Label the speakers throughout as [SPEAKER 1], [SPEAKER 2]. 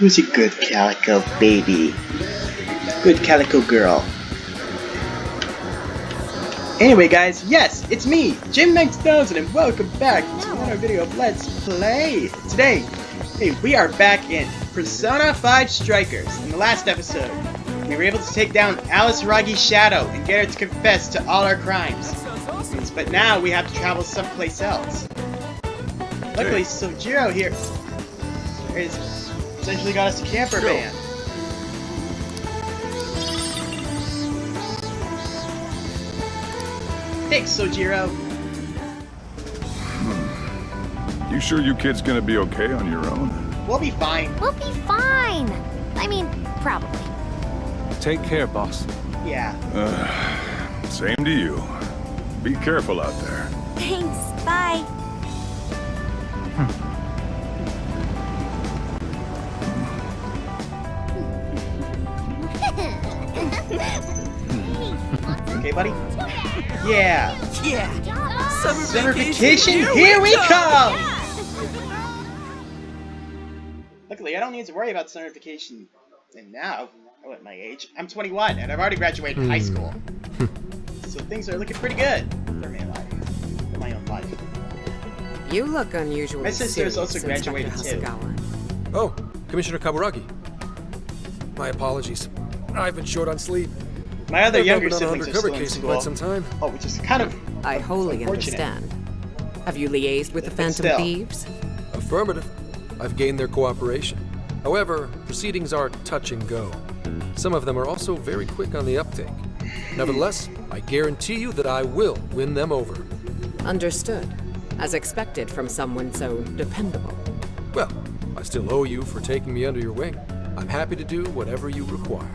[SPEAKER 1] Who's a good calico baby? Good calico girl. Anyway guys, yes, it's me, Jim 9000, and welcome back to another video of Let's Play. Today, hey, we are back in Persona 5 Strikers. In the last episode, we were able to take down Alice Hiragi's shadow and get her to confess to all our crimes. But now we have to travel someplace else. Luckily, Sojiro here is essentially got us a camper van. Thanks, Sojiro.
[SPEAKER 2] You sure you kids gonna be okay on your own?
[SPEAKER 1] We'll be fine.
[SPEAKER 3] We'll be fine. I mean, probably.
[SPEAKER 4] Take care, boss.
[SPEAKER 1] Yeah.
[SPEAKER 2] Same to you. Be careful out there.
[SPEAKER 3] Thanks. Bye.
[SPEAKER 1] Okay, buddy? Yeah.
[SPEAKER 5] Yeah.
[SPEAKER 1] Summer vacation, here we come! Luckily, I don't need to worry about summer vacation. And now, at my age, I'm 21 and I've already graduated high school. So things are looking pretty good for me in life. For my own life.
[SPEAKER 5] You look unusually
[SPEAKER 1] My sister is also
[SPEAKER 5] serious,
[SPEAKER 1] graduated
[SPEAKER 5] Inspector
[SPEAKER 1] too.
[SPEAKER 5] Hasegawa.
[SPEAKER 4] Oh, Commissioner Kaburagi. My apologies. I've been short on sleep.
[SPEAKER 1] My other
[SPEAKER 4] I've
[SPEAKER 1] younger
[SPEAKER 4] been on an
[SPEAKER 1] siblings are
[SPEAKER 4] undercover
[SPEAKER 1] still in
[SPEAKER 4] case in
[SPEAKER 1] school.
[SPEAKER 4] quite some time.
[SPEAKER 1] Oh, which is kind of
[SPEAKER 5] I wholly
[SPEAKER 1] unfortunate.
[SPEAKER 5] understand. Have you liaised with the
[SPEAKER 1] But
[SPEAKER 5] Phantom
[SPEAKER 1] still.
[SPEAKER 5] Thieves?
[SPEAKER 4] Affirmative. I've gained their cooperation. However, proceedings are touch and go. Some of them are also very quick on the uptake. Nevertheless, I guarantee you that I will win them over.
[SPEAKER 5] Understood. As expected from someone so dependable.
[SPEAKER 4] Well, I still owe you for taking me under your wing. I'm happy to do whatever you require.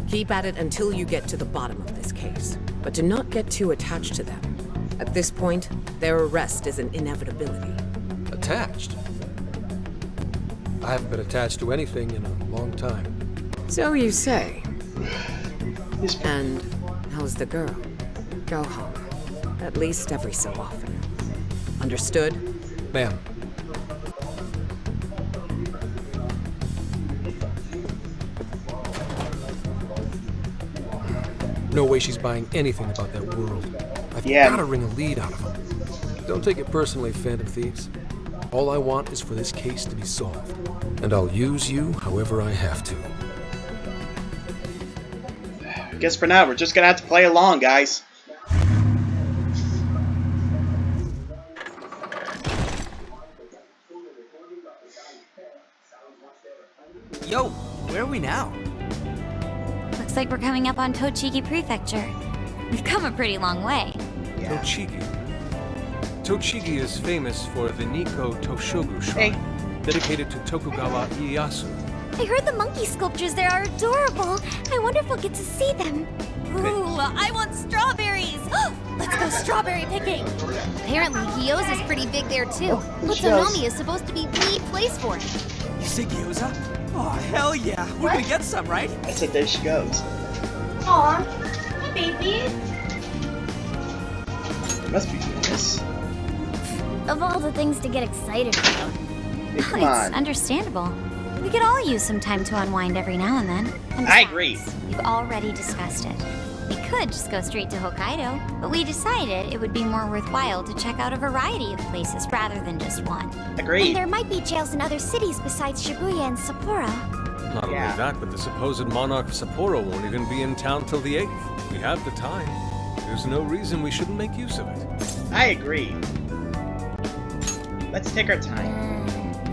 [SPEAKER 5] Keep at it until you get to the bottom of this case. But do not get too attached to them. At this point, their arrest is an inevitability.
[SPEAKER 4] Attached? I haven't been attached to anything in a long time.
[SPEAKER 5] So you say.
[SPEAKER 1] This
[SPEAKER 5] And how's the girl? Go home. At least every so often. Understood?
[SPEAKER 4] Ma'am. No way she's buying anything about that world. I've
[SPEAKER 1] Yeah.
[SPEAKER 4] gotta wring a lead out of them. Don't take it personally, Phantom Thieves. All I want is for this case to be solved. And I'll use you however I have to.
[SPEAKER 1] I guess for now, we're just gonna have to play along, guys.
[SPEAKER 6] Yo, where are we now?
[SPEAKER 3] Looks like we're coming up on Tochigi Prefecture. We've come a pretty long way.
[SPEAKER 1] Yeah.
[SPEAKER 4] Tochigi. Tochigi is famous for the Nikko Toshogu Shrine, dedicated to Tokugawa Ieyasu.
[SPEAKER 3] I heard the monkey sculptures there are adorable. I wonder if we'll get to see them. Ooh, I want strawberries. Let's go strawberry picking. Apparently, Gyoza is pretty big there too. Utsunomiya is supposed to be the place for it.
[SPEAKER 6] You say gyoza? Oh, hell yeah. We're gonna get some, right?
[SPEAKER 1] I said there she goes.
[SPEAKER 7] Aw, hi baby.
[SPEAKER 1] It must be this.
[SPEAKER 3] Of all the things to get excited about,
[SPEAKER 1] Hey, come
[SPEAKER 3] it's
[SPEAKER 1] on.
[SPEAKER 3] understandable. We could all use some time to unwind every now and then. And
[SPEAKER 1] I
[SPEAKER 3] besides,
[SPEAKER 1] agree.
[SPEAKER 3] We've already discussed it. We could just go straight to Hokkaido, but we decided it would be more worthwhile to check out a variety of places rather than just one.
[SPEAKER 1] Agreed.
[SPEAKER 3] And there might be jails in other cities besides Shibuya and Sapporo.
[SPEAKER 8] Not
[SPEAKER 1] Yeah.
[SPEAKER 8] only that, but the supposed monarch of Sapporo won't even be in town till the 8th. We have the time. There's no reason we shouldn't make use of it.
[SPEAKER 1] I agree. Let's take our time.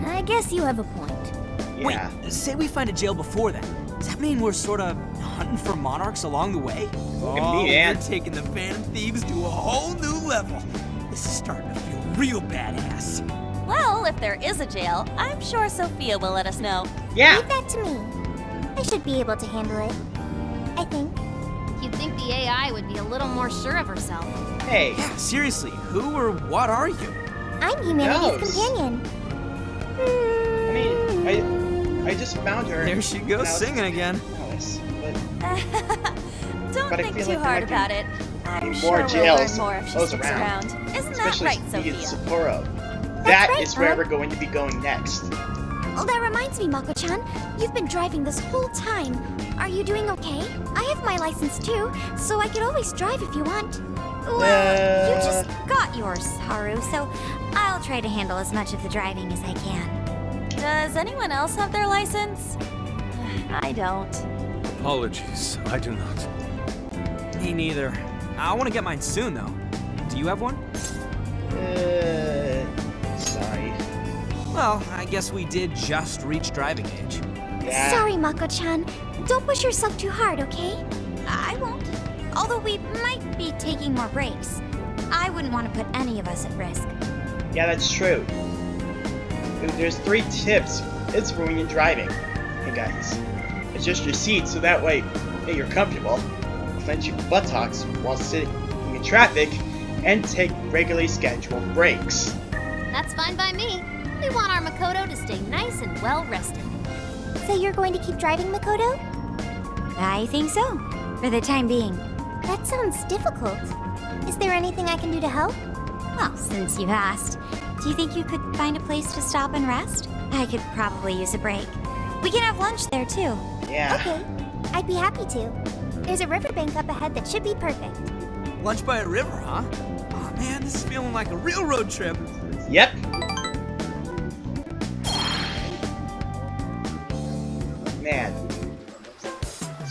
[SPEAKER 3] I guess you have a point.
[SPEAKER 1] Yeah.
[SPEAKER 6] Wait, say we find a jail before that. Does that mean we're sort of hunting for monarchs along the way?
[SPEAKER 1] Look at me, man.
[SPEAKER 6] We're taking the Phantom Thieves to a whole new level. This is starting to feel real badass.
[SPEAKER 9] Well, if there is a jail, I'm sure Sophia will let us know.
[SPEAKER 1] Yeah.
[SPEAKER 3] Leave that to me. I should be able to handle it. I think. You'd think the AI would be a little more sure of herself.
[SPEAKER 1] Hey.
[SPEAKER 6] Yeah, seriously, who or what are you?
[SPEAKER 3] I'm humanity's
[SPEAKER 1] Knows?
[SPEAKER 3] companion.
[SPEAKER 1] I mean, I just found her.
[SPEAKER 6] There she
[SPEAKER 1] when
[SPEAKER 6] goes
[SPEAKER 1] I was
[SPEAKER 6] singing again.
[SPEAKER 1] Alice, but
[SPEAKER 9] Don't
[SPEAKER 1] But I
[SPEAKER 9] think
[SPEAKER 1] feel
[SPEAKER 9] too
[SPEAKER 1] like there
[SPEAKER 9] hard
[SPEAKER 1] might be
[SPEAKER 9] about it. I'm
[SPEAKER 1] more
[SPEAKER 9] sure we'll
[SPEAKER 1] jails
[SPEAKER 9] learn more if she
[SPEAKER 1] close
[SPEAKER 9] sticks
[SPEAKER 1] around.
[SPEAKER 9] around. Isn't that
[SPEAKER 1] especially
[SPEAKER 9] right,
[SPEAKER 1] in
[SPEAKER 9] Sophia?
[SPEAKER 1] Sapporo. That
[SPEAKER 3] right,
[SPEAKER 1] is where
[SPEAKER 3] Bud.
[SPEAKER 1] we're going to be going next.
[SPEAKER 3] Oh, that reminds me, Mako-chan. You've been driving this whole time. Are you doing okay? I have my license too, so I could always drive if you want.
[SPEAKER 10] Well, you just got yours, Haru, so I'll try to handle as much of the driving as I can.
[SPEAKER 9] Does anyone else have their license? I don't.
[SPEAKER 8] Apologies, I do not.
[SPEAKER 6] Me neither. I want to get mine soon, though. Do you have one?
[SPEAKER 1] Sorry.
[SPEAKER 6] Well, I guess we did just reach driving age.
[SPEAKER 1] Yeah.
[SPEAKER 3] Sorry, Mako-chan. Don't push yourself too hard, okay?
[SPEAKER 10] I won't. Although we might be taking more breaks. I wouldn't want to put any of us at risk.
[SPEAKER 1] Yeah, that's true. There's 3 tips. It's for when you're driving. Hey guys, adjust your seat so that way you're comfortable. Clench your buttocks while sitting in traffic, and take regularly scheduled breaks.
[SPEAKER 3] That's fine by me. We want our Makoto to stay nice and well rested. So you're going to keep driving, Makoto?
[SPEAKER 10] I think so, for the time being.
[SPEAKER 3] That sounds difficult. Is there anything I can do to help?
[SPEAKER 10] Well, since you've asked, do you think you could find a place to stop and rest? I could probably use a break. We can have lunch there, too.
[SPEAKER 1] Yeah.
[SPEAKER 3] Okay, I'd be happy to. There's a riverbank up ahead that should be perfect.
[SPEAKER 6] Lunch by a river, huh? Oh man, this is feeling like a real road trip.
[SPEAKER 1] Yep. Man.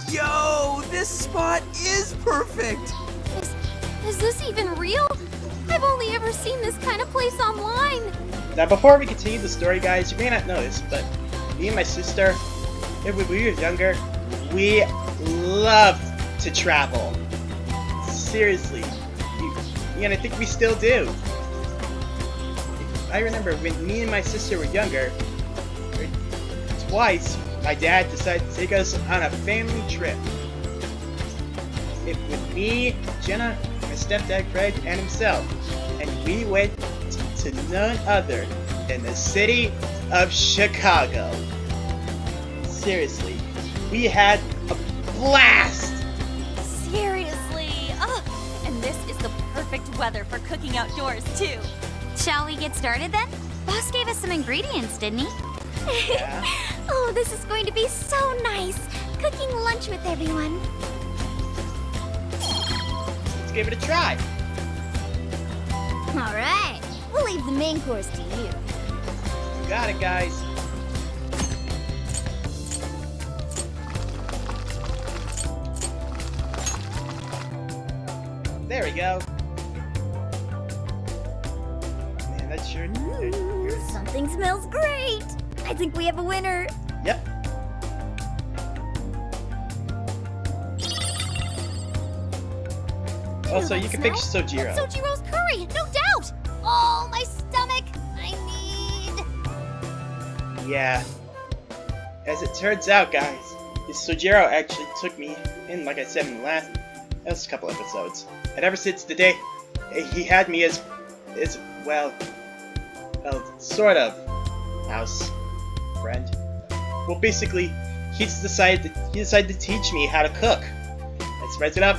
[SPEAKER 6] Yo, this spot is perfect.
[SPEAKER 3] Is this even real? I've only ever seen this kind of place online.
[SPEAKER 1] Now, before we continue the story, guys, you may not know this, but me and my sister, when we were younger, we loved to travel. Seriously. And I think we still do. I remember when me and my sister were younger, twice my dad decided to take us on a family trip. It was me, Jenna, my stepdad Craig, and himself. And we went to none other than the city of Chicago. Seriously, we had a blast!
[SPEAKER 9] Seriously. Oh, and this is the perfect weather for cooking outdoors, too.
[SPEAKER 10] Shall we get started then? Boss gave us some ingredients, didn't he?
[SPEAKER 1] Yeah.
[SPEAKER 3] Oh, this is going to be so nice. Cooking lunch with everyone.
[SPEAKER 1] Let's give it a try.
[SPEAKER 3] All right. We'll leave the main course to you.
[SPEAKER 1] You got it, guys. There we go. Man, that's sure.
[SPEAKER 3] Something smells great. I think we have a winner.
[SPEAKER 1] Yep. Also, you can pick Sojiro.
[SPEAKER 3] That's Sojiro's curry, no doubt. Oh, my stomach. I need.
[SPEAKER 1] Yeah. As it turns out, guys, Sojiro actually took me in, like I said in the last couple episodes. And ever since the day he had me as well, sort of house friend. Well, basically, he decided to teach me how to cook. Let's spice it up.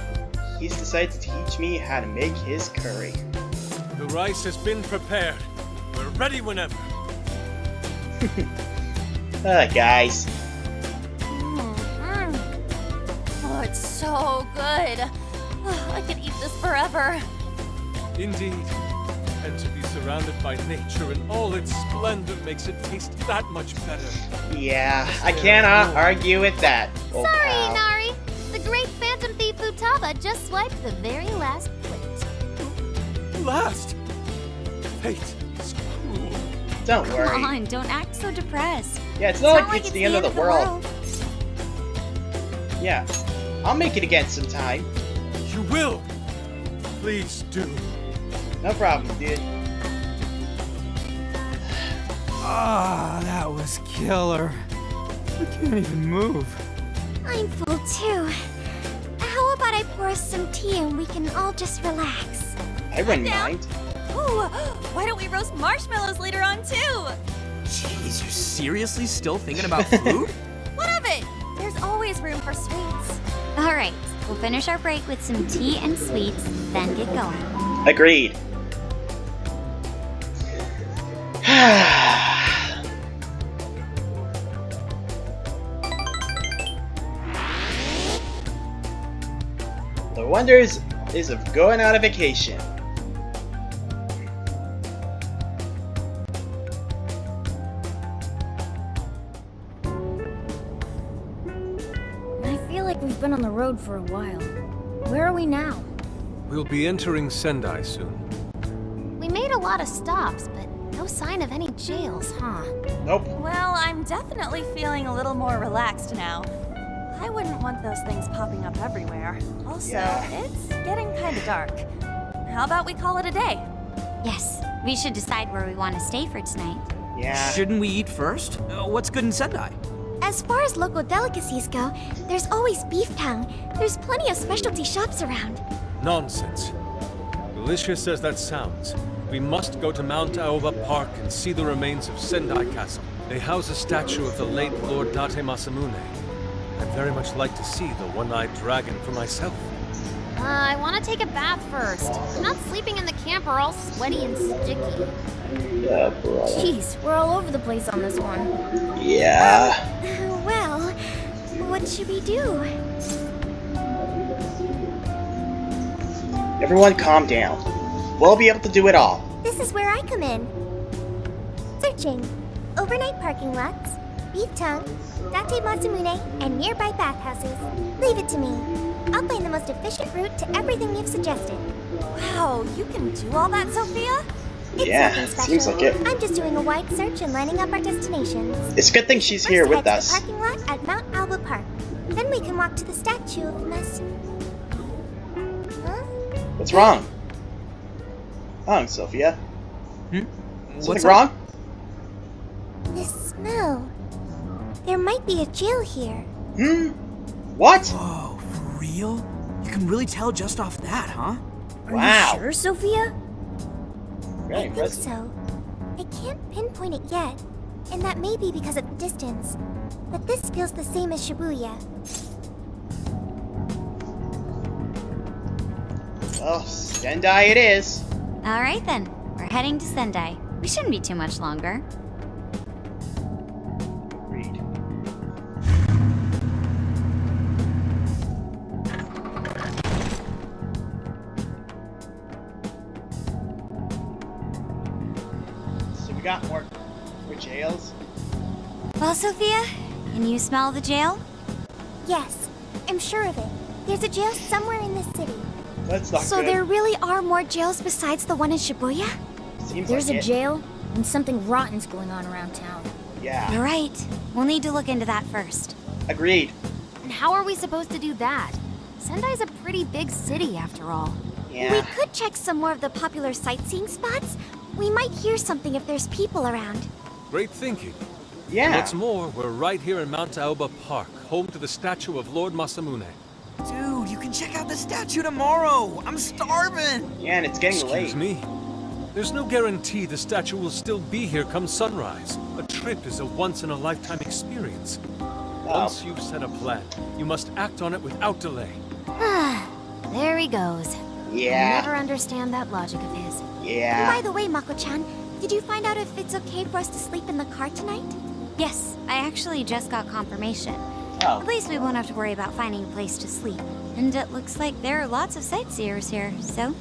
[SPEAKER 1] He's decided to teach me how to make his curry.
[SPEAKER 8] The rice has been prepared. We're ready whenever.
[SPEAKER 1] Guys.
[SPEAKER 9] Oh, it's so good. Oh, I could eat this forever.
[SPEAKER 8] Indeed. And to be surrounded by nature in all its splendor makes it taste that much better.
[SPEAKER 1] Yeah, I cannot argue with that. Oh,
[SPEAKER 3] Sorry,
[SPEAKER 1] pal.
[SPEAKER 3] Inari. The great Phantom Thief Futaba just swiped the very last plate.
[SPEAKER 8] Last! Fate is cruel.
[SPEAKER 1] Don't worry.
[SPEAKER 10] Come on, don't act so depressed.
[SPEAKER 1] Yeah, it's not like it's the end of the world. Yeah, I'll make it again sometime.
[SPEAKER 8] You will! Please do.
[SPEAKER 1] No problem, dude.
[SPEAKER 6] Ah, that was killer. I can't even move.
[SPEAKER 3] I'm full too. How about I pour us some tea and we can all just relax?
[SPEAKER 1] I wouldn't
[SPEAKER 9] down.
[SPEAKER 1] mind.
[SPEAKER 9] Ooh, why don't we roast marshmallows later on, too?
[SPEAKER 6] Jeez, you're seriously still thinking about food?
[SPEAKER 9] What of it? There's always room for sweets.
[SPEAKER 10] All right, we'll finish our break with some tea and sweets, then get going.
[SPEAKER 1] Agreed. The wonders is of going on a vacation.
[SPEAKER 3] I feel like we've been on the road for a while. Where are we now?
[SPEAKER 8] We'll be entering Sendai soon.
[SPEAKER 3] We made a lot of stops, but no sign of any jails, huh?
[SPEAKER 1] Nope.
[SPEAKER 9] Well, I'm definitely feeling a little more relaxed now. I wouldn't want those things popping up everywhere. Also,
[SPEAKER 1] Yeah.
[SPEAKER 9] it's getting kind of dark. How about we call it a day?
[SPEAKER 10] Yes, we should decide where we want to stay for tonight.
[SPEAKER 1] Yeah.
[SPEAKER 6] Shouldn't we eat first? What's good in Sendai?
[SPEAKER 3] As far as local delicacies go, there's always Beef Town. There's plenty of specialty shops around.
[SPEAKER 8] Nonsense. Delicious as that sounds, we must go to Mount Aoba Park and see the remains of Sendai Castle. They house a statue of the late Lord Date Masamune. I'd very much like to see the one-eyed dragon for myself.
[SPEAKER 3] I want to take a bath first. I'm not sleeping in the camper all sweaty and sticky.
[SPEAKER 1] Yeah, brother.
[SPEAKER 3] Jeez, we're all over the place on this one.
[SPEAKER 1] Yeah.
[SPEAKER 3] Well, what should we do?
[SPEAKER 1] Everyone calm down. We'll be able to do it all.
[SPEAKER 3] This is where I come in. Searching. Overnight parking lots, Beef Town, Date Masamune, and nearby bathhouses. Leave it to me. I'll find the most efficient route to everything you've suggested.
[SPEAKER 9] Wow, you can do all that, Sophia?
[SPEAKER 3] It's
[SPEAKER 1] Yeah,
[SPEAKER 3] nothing special.
[SPEAKER 1] seems like it.
[SPEAKER 3] I'm just doing a wide search and lining up our destinations.
[SPEAKER 1] It's a good thing she's
[SPEAKER 3] First,
[SPEAKER 1] here with
[SPEAKER 3] head
[SPEAKER 1] us.
[SPEAKER 3] to the parking lot at Mount Alba Park. Then we can walk to the statue of Huh?
[SPEAKER 1] What's wrong? Wrong, Sophia? Something
[SPEAKER 6] What's
[SPEAKER 1] wrong?
[SPEAKER 3] This smell. There might be a jail here.
[SPEAKER 1] What?
[SPEAKER 6] Whoa, for real? You can really tell just off that, huh?
[SPEAKER 1] Wow.
[SPEAKER 3] Sure, Sophia?
[SPEAKER 1] Very
[SPEAKER 3] I think
[SPEAKER 1] impressive.
[SPEAKER 3] so. I can't pinpoint it yet, and that may be because of distance. But this feels the same as Shibuya.
[SPEAKER 1] Well, Sendai it is.
[SPEAKER 10] All right then, we're heading to Sendai. We shouldn't be too much longer.
[SPEAKER 1] Read. So we got more jails.
[SPEAKER 10] Well, Sophia, can you smell the jail?
[SPEAKER 3] Yes, I'm sure of it. There's a jail somewhere in this city.
[SPEAKER 1] That's not
[SPEAKER 3] So
[SPEAKER 1] good.
[SPEAKER 3] there really are more jails besides the one in Shibuya?
[SPEAKER 1] Seems
[SPEAKER 11] There's
[SPEAKER 1] like
[SPEAKER 11] a
[SPEAKER 1] it.
[SPEAKER 11] jail, and something rotten's going on around town.
[SPEAKER 1] Yeah.
[SPEAKER 10] You're right. We'll need to look into that first.
[SPEAKER 1] Agreed.
[SPEAKER 3] And how are we supposed to do that? Sendai's a pretty big city, after all.
[SPEAKER 1] Yeah.
[SPEAKER 3] We could check some more of the popular sightseeing spots. We might hear something if there's people around.
[SPEAKER 8] Great thinking.
[SPEAKER 1] Yeah.
[SPEAKER 8] What's more, we're right here in Mount Aoba Park, home to the statue of Lord Masamune.
[SPEAKER 6] Dude, you can check out the statue tomorrow. I'm starving.
[SPEAKER 1] Yeah, and it's getting late.
[SPEAKER 8] Excuse me. There's no guarantee the statue will still be here come sunrise. A trip is a once-in-a-lifetime experience. Once you've set a plan, you must act on it without delay.
[SPEAKER 3] There he goes.
[SPEAKER 1] Yeah.
[SPEAKER 3] I'll never understand that logic of his.
[SPEAKER 1] Yeah.
[SPEAKER 3] By the way, Mako-chan, did you find out if it's okay for us to sleep in the car tonight?
[SPEAKER 10] Yes, I actually just got confirmation.
[SPEAKER 1] Oh.
[SPEAKER 10] At least we won't have to worry about finding a place to sleep. And it looks like there are lots of sightseers here, so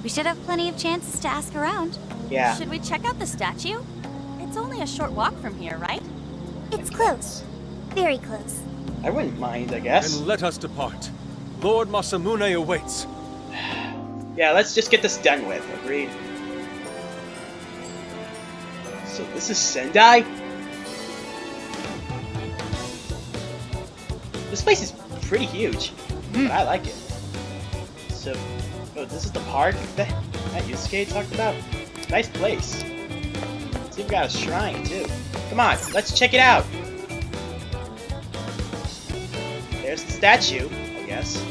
[SPEAKER 10] we should have plenty of chances to ask around.
[SPEAKER 1] Yeah.
[SPEAKER 9] Should we check out the statue? It's only a short walk from here, right?
[SPEAKER 3] It's close. Very close.
[SPEAKER 1] I wouldn't mind, I guess.
[SPEAKER 8] Then let us depart. Lord Masamune awaits.
[SPEAKER 1] Yeah, let's just get this done with. Agreed. So this is Sendai? This place is pretty huge, but I like it. So, oh, this is the park that Yusuke talked about? Nice place. See, we got a shrine, too. Come on, let's check it out. There's the statue, I guess.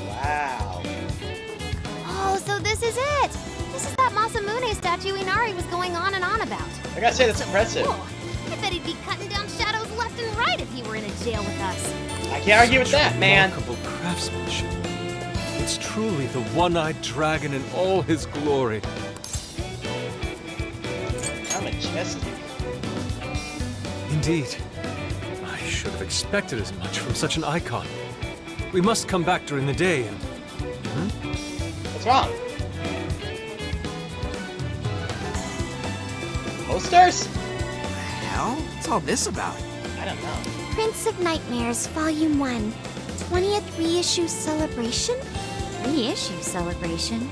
[SPEAKER 1] Wow.
[SPEAKER 3] Oh, so this is it! This is that Masamune statue Inari was going on and on about.
[SPEAKER 1] I gotta say, that's impressive.
[SPEAKER 3] Cool. I bet he'd be cutting down shadows left and right if he were in a jail with us.
[SPEAKER 1] I can't argue with that, man.
[SPEAKER 8] Remarkable craftsmanship. It's truly the one-eyed dragon in all his glory.
[SPEAKER 1] How majestic.
[SPEAKER 8] Indeed. I should have expected as much from such an icon. We must come back during the day and...
[SPEAKER 1] What's wrong? Posters?
[SPEAKER 6] Hell? What's all this about?
[SPEAKER 1] I don't know.
[SPEAKER 10] Prince of Nightmares, Volume 1. 20th reissue celebration? Reissue celebration?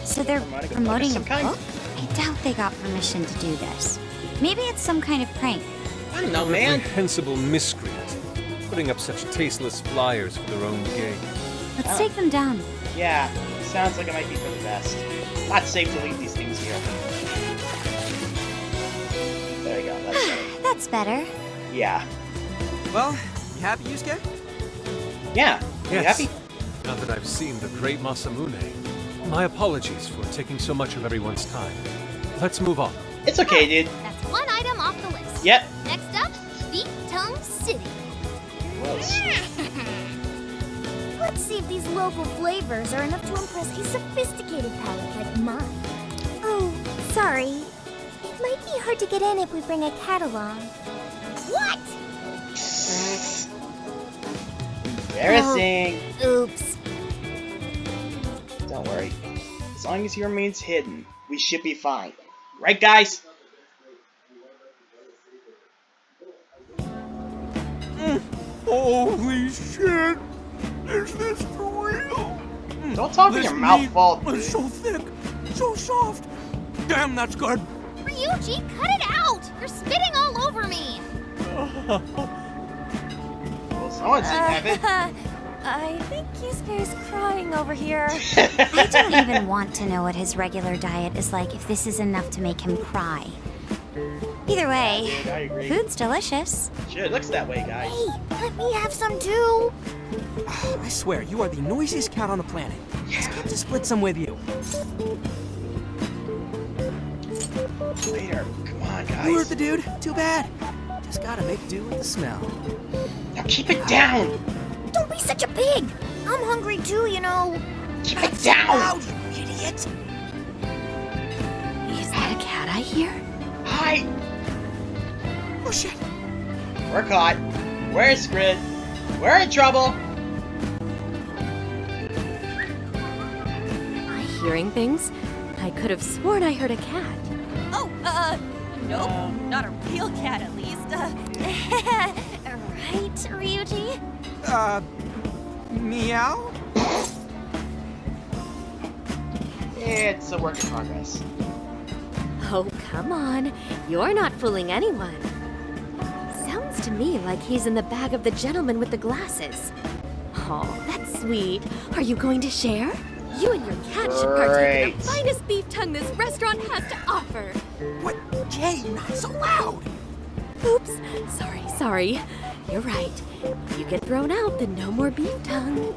[SPEAKER 10] So they're promoting a book? I doubt they got permission to do this. Maybe it's some kind of prank.
[SPEAKER 1] I don't know, man.
[SPEAKER 8] Reprehensible miscreant. Putting up such tasteless flyers for their own gain.
[SPEAKER 10] Let's take them down.
[SPEAKER 1] Yeah, sounds like it might be for the best. Not safe to leave these things here. There you go, that's better.
[SPEAKER 10] That's better.
[SPEAKER 1] Yeah.
[SPEAKER 6] Well, you happy, Yusuke?
[SPEAKER 1] Yeah, you
[SPEAKER 8] Yes.
[SPEAKER 1] happy?
[SPEAKER 8] Now that I've seen the great Masamune, my apologies for taking so much of everyone's time. Let's move on.
[SPEAKER 1] It's okay, dude.
[SPEAKER 11] That's one item off the list.
[SPEAKER 1] Yep.
[SPEAKER 11] Next up, Beef Tongue City.
[SPEAKER 1] Gross.
[SPEAKER 11] Let's see if these local flavors are enough to impress a sophisticated palate like mine.
[SPEAKER 10] Oh, sorry. It might be hard to get in if we bring a cat along.
[SPEAKER 11] What?
[SPEAKER 1] Embarrassing.
[SPEAKER 10] Oops.
[SPEAKER 1] Don't worry. As long as he remains hidden, we should be fine. Right, guys?
[SPEAKER 6] Holy shit! Is this for real?
[SPEAKER 1] Don't talk with your mouth full.
[SPEAKER 6] It's so thick, so soft. Damn, that's good.
[SPEAKER 11] Ryuji, cut it out! You're spitting all over me!
[SPEAKER 1] Well, someone seemed to have it.
[SPEAKER 9] I think Yusuke's crying over here.
[SPEAKER 10] I don't even want to know what his regular diet is like if this is enough to make him cry. Either way,
[SPEAKER 1] I agree.
[SPEAKER 10] food's delicious.
[SPEAKER 1] Sure, it looks that way, guys.
[SPEAKER 11] Hey, let me have some too!
[SPEAKER 6] I swear, you are the noisiest cat on the planet. Just get to split some with you.
[SPEAKER 1] Later. Come on,
[SPEAKER 6] You hurt
[SPEAKER 1] guys.
[SPEAKER 6] the dude? Too bad. Just gotta make do with the smell.
[SPEAKER 1] Now keep it down.
[SPEAKER 11] Don't be such a pig! I'm hungry too, you know.
[SPEAKER 1] Keep it down.
[SPEAKER 6] Loud, you idiot!
[SPEAKER 10] Is that a cat I hear?
[SPEAKER 1] Hi.
[SPEAKER 6] Oh shit!
[SPEAKER 1] We're caught. We're screwed. We're in trouble.
[SPEAKER 12] Am I hearing things? I could have sworn I heard a cat.
[SPEAKER 9] Oh, nope. Not a real cat, at least.
[SPEAKER 11] Right, Ryuji?
[SPEAKER 6] Meow?
[SPEAKER 1] It's a work in progress.
[SPEAKER 12] Oh, come on. You're not fooling anyone. Sounds to me like he's in the bag of the gentleman with the glasses. Oh, that's sweet. Are you going to share? You and your cat should partake in the
[SPEAKER 1] Great.
[SPEAKER 12] finest beef tongue this restaurant has to offer.
[SPEAKER 6] What? Jay, not so loud!
[SPEAKER 12] Oops. Sorry. You're right. If you get thrown out, then no more beef tongue.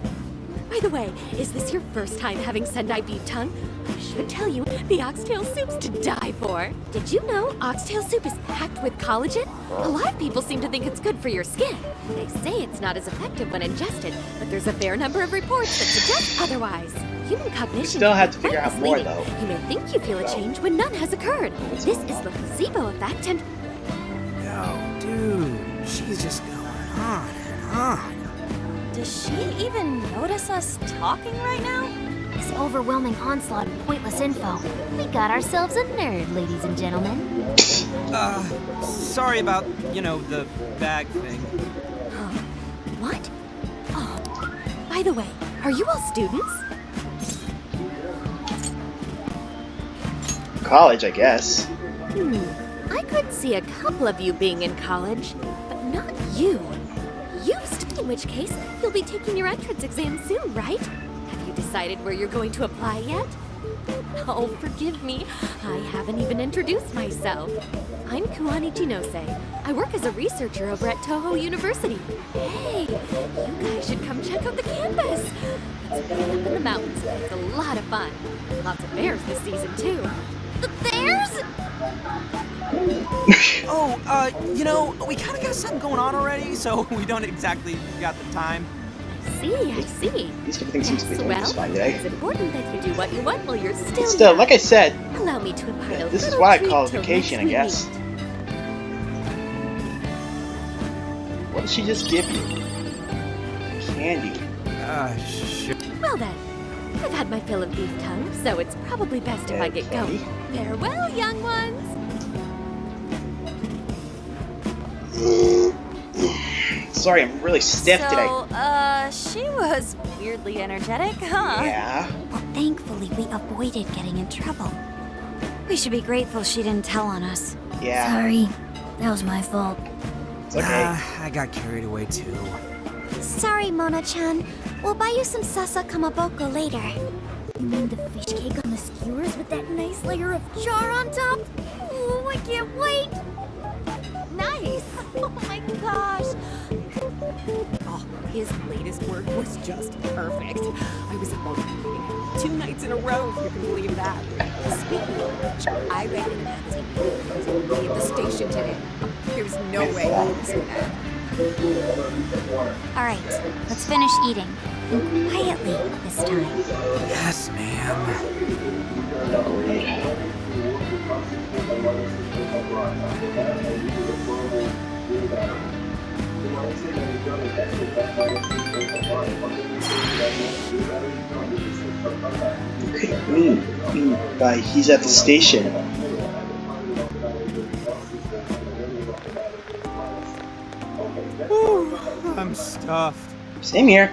[SPEAKER 12] By the way, is this your first time having Sendai beef tongue? I should tell you, the oxtail soup's to die for. Did you know oxtail soup is packed with collagen? A lot of people seem to think it's good for your skin. They say it's not as effective when ingested, but there's a fair number of reports that suggest otherwise. Human cognition
[SPEAKER 1] still have to
[SPEAKER 12] can be
[SPEAKER 1] figure
[SPEAKER 12] quite
[SPEAKER 1] out more,
[SPEAKER 12] misleading.
[SPEAKER 1] though.
[SPEAKER 12] You may think you feel a change when none has occurred. This is the placebo effect, and
[SPEAKER 6] Yo, dude, she's just going on and on.
[SPEAKER 9] Does she even notice us talking right now?
[SPEAKER 11] This overwhelming onslaught of pointless info. We got ourselves a nerd, ladies and gentlemen.
[SPEAKER 6] Sorry about, the bag thing.
[SPEAKER 12] what? Oh, by the way, are you all students?
[SPEAKER 1] College, I guess.
[SPEAKER 12] I could see a couple of you being in college, but not you. In which case, you'll be taking your entrance exam soon, right? Have you decided where you're going to apply yet? Oh, forgive me. I haven't even introduced myself. I'm Kuwani Jinose. I work as a researcher over at Toho University. Hey, you guys should come check out the campus. It's way up in the mountains. It's a lot of fun. Lots of bears this season, too.
[SPEAKER 11] The bears?
[SPEAKER 6] We kind of got something going on already, so we don't exactly got the time.
[SPEAKER 12] I see.
[SPEAKER 1] These everything seems to be going just fine
[SPEAKER 12] It's
[SPEAKER 1] today.
[SPEAKER 12] important that you do what you want while you're still
[SPEAKER 1] Still,
[SPEAKER 12] young.
[SPEAKER 1] like I said,
[SPEAKER 12] Allow me to impart a
[SPEAKER 1] this is
[SPEAKER 12] little
[SPEAKER 1] what I
[SPEAKER 12] treat
[SPEAKER 1] call
[SPEAKER 12] till
[SPEAKER 1] vacation, I
[SPEAKER 12] next we
[SPEAKER 1] guess.
[SPEAKER 12] meet.
[SPEAKER 1] What did she just give you? Candy.
[SPEAKER 6] Shit.
[SPEAKER 12] Well then, I've had my fill of beef tongue, so it's probably best if I get going. Farewell, young ones!
[SPEAKER 1] Sorry, I'm really stiff today.
[SPEAKER 9] She was weirdly energetic, huh?
[SPEAKER 1] Yeah.
[SPEAKER 10] Well, thankfully, we avoided getting in trouble. We should be grateful she didn't tell on us.
[SPEAKER 1] Yeah.
[SPEAKER 10] Sorry. That was my fault.
[SPEAKER 1] It's okay.
[SPEAKER 6] I got carried away too.
[SPEAKER 10] Sorry, Mona-chan. We'll buy you some sasa kamaboko later. You mean the fish cake on the skewers with that nice layer of char on top? Oh, I can't wait!
[SPEAKER 9] Nice! Oh my gosh!
[SPEAKER 5] Oh, his latest work was just perfect. I was at meeting 2 nights in a row, if you can believe that. Speaking of which, I read in a magazine at the station today. There's no way I missed that.
[SPEAKER 10] Alright, let's finish eating. And quietly this time.
[SPEAKER 6] Yes, ma'am.
[SPEAKER 1] But he's at the station.
[SPEAKER 6] Whew, I'm stuffed.
[SPEAKER 1] Same here.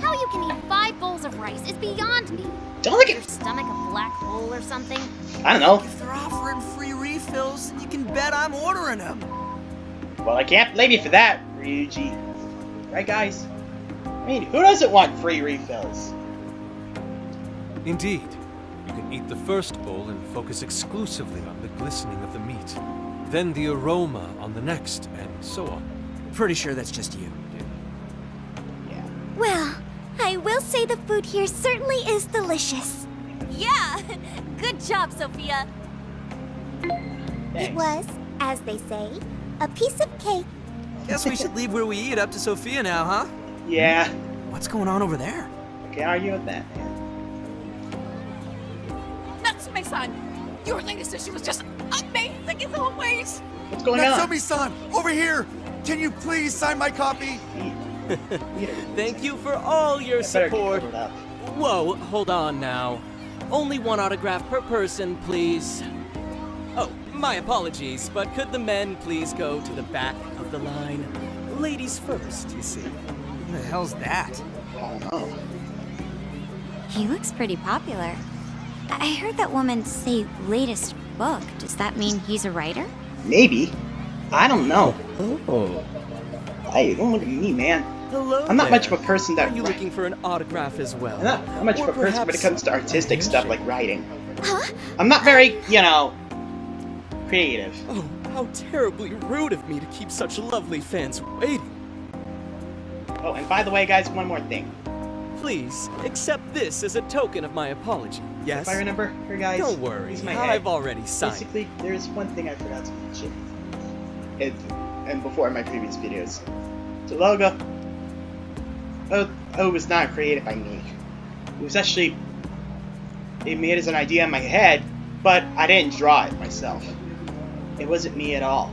[SPEAKER 11] How you can eat 5 bowls of rice is beyond me.
[SPEAKER 1] Don't look
[SPEAKER 11] Your
[SPEAKER 1] at.
[SPEAKER 11] stomach a black hole or something?
[SPEAKER 1] I don't know.
[SPEAKER 6] If they're offering free refills, then you can bet I'm ordering them.
[SPEAKER 1] Well, I can't blame you for that, Ryuji. Right, guys? I mean, who doesn't want free refills?
[SPEAKER 8] Indeed. You can eat the first bowl and focus exclusively on the glistening of the meat. Then the aroma on the next, and so on.
[SPEAKER 6] Pretty sure that's just you.
[SPEAKER 10] Well, I will say the food here certainly is delicious.
[SPEAKER 9] Yeah! Good job, Sophia!
[SPEAKER 10] It was, as they say, a piece of cake.
[SPEAKER 6] Guess we should leave where we eat up to Sophia now, huh?
[SPEAKER 1] Yeah.
[SPEAKER 6] What's going on over there?
[SPEAKER 1] I can't argue with that, man.
[SPEAKER 5] Natsume-san, your latest issue was just amazing as always.
[SPEAKER 1] What's going on?
[SPEAKER 13] Natsume-san, over here! Can you please sign my copy?
[SPEAKER 14] Thank you for all your support. Whoa, hold on now. Only 1 autograph per person, please. Oh, my apologies, but could the men please go to the back of the line? Ladies first, you see.
[SPEAKER 6] Who the hell's that?
[SPEAKER 1] Oh.
[SPEAKER 10] He looks pretty popular. I heard that woman say latest book. Does that mean he's a writer?
[SPEAKER 1] Maybe. I don't know.
[SPEAKER 14] Oh.
[SPEAKER 1] Hey, don't look at me, man.
[SPEAKER 14] Hello
[SPEAKER 1] I'm not
[SPEAKER 14] there.
[SPEAKER 1] much of a person that.
[SPEAKER 14] Are you looking for an autograph as well?
[SPEAKER 1] I'm not much of a person when it comes to artistic stuff like writing.
[SPEAKER 10] Huh?
[SPEAKER 1] I'm not very, creative.
[SPEAKER 14] Oh, how terribly rude of me to keep such lovely fans waiting.
[SPEAKER 1] Oh, and by the way, guys, one more thing.
[SPEAKER 14] Please, accept this as a token of my apology, yes?
[SPEAKER 1] If I remember here, guys.
[SPEAKER 14] Don't worry,
[SPEAKER 1] here's my
[SPEAKER 14] I've
[SPEAKER 1] head.
[SPEAKER 14] already signed.
[SPEAKER 1] Basically, there's one thing I forgot to mention. And before in my previous videos. The logo. Oh, it was not created by me. It was actually... It made as an idea in my head, but I didn't draw it myself. It wasn't me at all.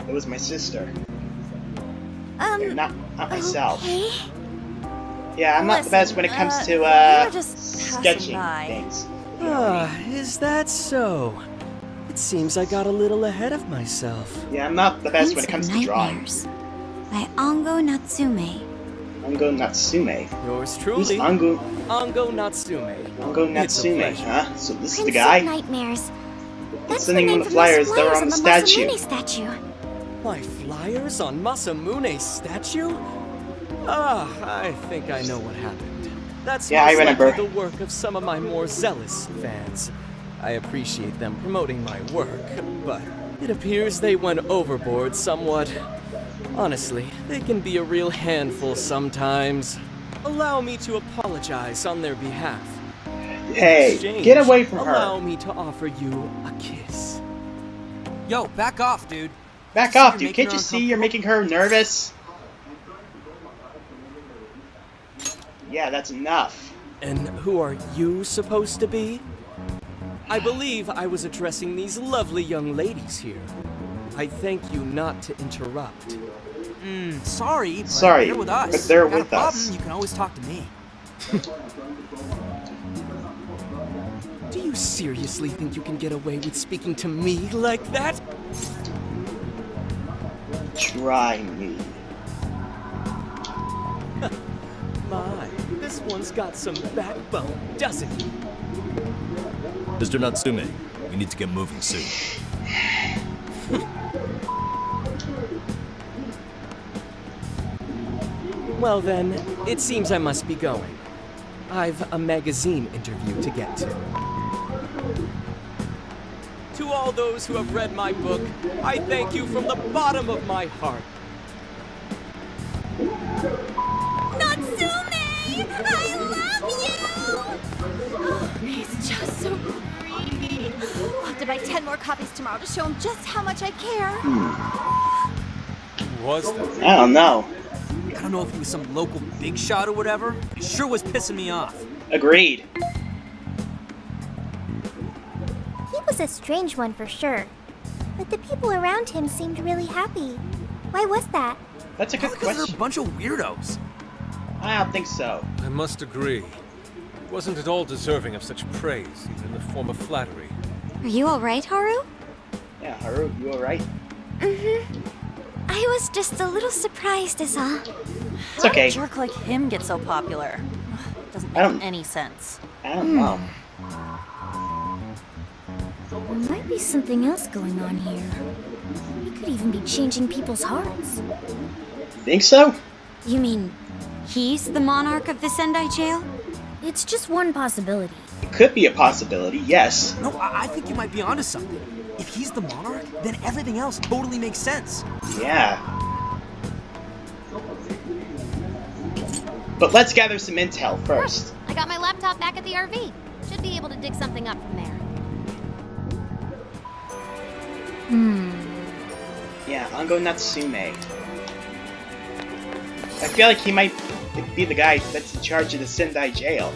[SPEAKER 1] It was my sister. Not myself.
[SPEAKER 10] Okay.
[SPEAKER 1] Yeah, I'm not the best when it comes to,
[SPEAKER 9] you're just
[SPEAKER 1] sketching
[SPEAKER 9] by.
[SPEAKER 1] things.
[SPEAKER 14] Ah, is that so? It seems I got a little ahead of myself.
[SPEAKER 1] Yeah, I'm not the best when it comes to drawing.
[SPEAKER 10] Nightmares by Ongo Natsume.
[SPEAKER 1] Ongo Natsume.
[SPEAKER 14] Yours
[SPEAKER 1] Who's
[SPEAKER 14] truly,
[SPEAKER 1] Ongo?
[SPEAKER 14] Ongo Natsume.
[SPEAKER 1] Ongo
[SPEAKER 14] It's a
[SPEAKER 1] Natsume,
[SPEAKER 14] pleasure.
[SPEAKER 1] huh? So this is the
[SPEAKER 10] Prince
[SPEAKER 1] guy?
[SPEAKER 10] of Nightmares.
[SPEAKER 1] That's
[SPEAKER 10] That's
[SPEAKER 1] the
[SPEAKER 10] the
[SPEAKER 1] name
[SPEAKER 10] name
[SPEAKER 1] of the
[SPEAKER 10] from those
[SPEAKER 1] flyers that were on the statue.
[SPEAKER 10] Masamune statue.
[SPEAKER 14] My flyers on Masamune's statue? Ah, I think I know what happened. That's
[SPEAKER 1] Yeah, I
[SPEAKER 14] most
[SPEAKER 1] remember.
[SPEAKER 14] likely the work of some of my more zealous fans. I appreciate them promoting my work, but it appears they went overboard somewhat. Honestly, they can be a real handful sometimes. Allow me to apologize on their behalf.
[SPEAKER 1] Hey,
[SPEAKER 14] Exchange,
[SPEAKER 1] get away from her.
[SPEAKER 14] Allow me to offer you a kiss.
[SPEAKER 6] Yo, back off, dude.
[SPEAKER 1] Back
[SPEAKER 6] You
[SPEAKER 1] off,
[SPEAKER 6] see
[SPEAKER 1] dude.
[SPEAKER 6] you're
[SPEAKER 1] Can't you see you're making her nervous? Yeah, that's enough.
[SPEAKER 14] And who are you supposed to be? I believe I was addressing these lovely young ladies here. I thank you not to interrupt.
[SPEAKER 6] Sorry, but
[SPEAKER 1] Sorry,
[SPEAKER 6] they're with us.
[SPEAKER 1] but they're
[SPEAKER 6] Got
[SPEAKER 1] with
[SPEAKER 6] a problem,
[SPEAKER 1] us.
[SPEAKER 6] You can always talk to me.
[SPEAKER 14] Do you seriously think you can get away with speaking to me like that?
[SPEAKER 1] Try me.
[SPEAKER 14] My, this one's got some backbone, doesn't it?
[SPEAKER 15] Mr. Natsume, we need to get moving soon.
[SPEAKER 14] Well then, it seems I must be going. I've a magazine interview to get to. To all those who have read my book, I thank you from the bottom of my heart.
[SPEAKER 3] Natsume! I love you! Oh, he's just so creepy. I'll have to buy 10 more copies tomorrow to show him just how much I care.
[SPEAKER 8] Who was that?
[SPEAKER 1] I don't know.
[SPEAKER 6] I don't know if he was some local big shot or whatever. It sure was pissing me off.
[SPEAKER 1] Agreed.
[SPEAKER 10] He was a strange one for sure. But the people around him seemed really happy. Why was that?
[SPEAKER 1] That's a good
[SPEAKER 6] Because they're
[SPEAKER 1] question.
[SPEAKER 6] a bunch of weirdos.
[SPEAKER 1] I don't think so.
[SPEAKER 8] I must agree. He wasn't at all deserving of such praise, even in the form of flattery.
[SPEAKER 10] Are you alright, Haru?
[SPEAKER 1] Yeah, Haru, you alright?
[SPEAKER 10] Mm-hmm. I was just a little surprised is all.
[SPEAKER 1] It's okay.
[SPEAKER 9] How did a jerk like him get so popular? Doesn't
[SPEAKER 1] I don't-
[SPEAKER 9] make any sense.
[SPEAKER 1] I don't know.
[SPEAKER 10] There might be something else going on here. He could even be changing people's hearts.
[SPEAKER 1] Think so?
[SPEAKER 10] You mean he's the monarch of the Sendai jail? It's just one possibility.
[SPEAKER 1] It could be a possibility, yes.
[SPEAKER 6] No, I think you might be onto something. If he's the monarch, then everything else totally makes sense.
[SPEAKER 1] Yeah. But let's gather some intel first.
[SPEAKER 11] I got my laptop back at the RV. Should be able to dig something up from there.
[SPEAKER 1] Yeah, Ango Natsume. I feel like he might be the guy that's in charge of the Sendai jail.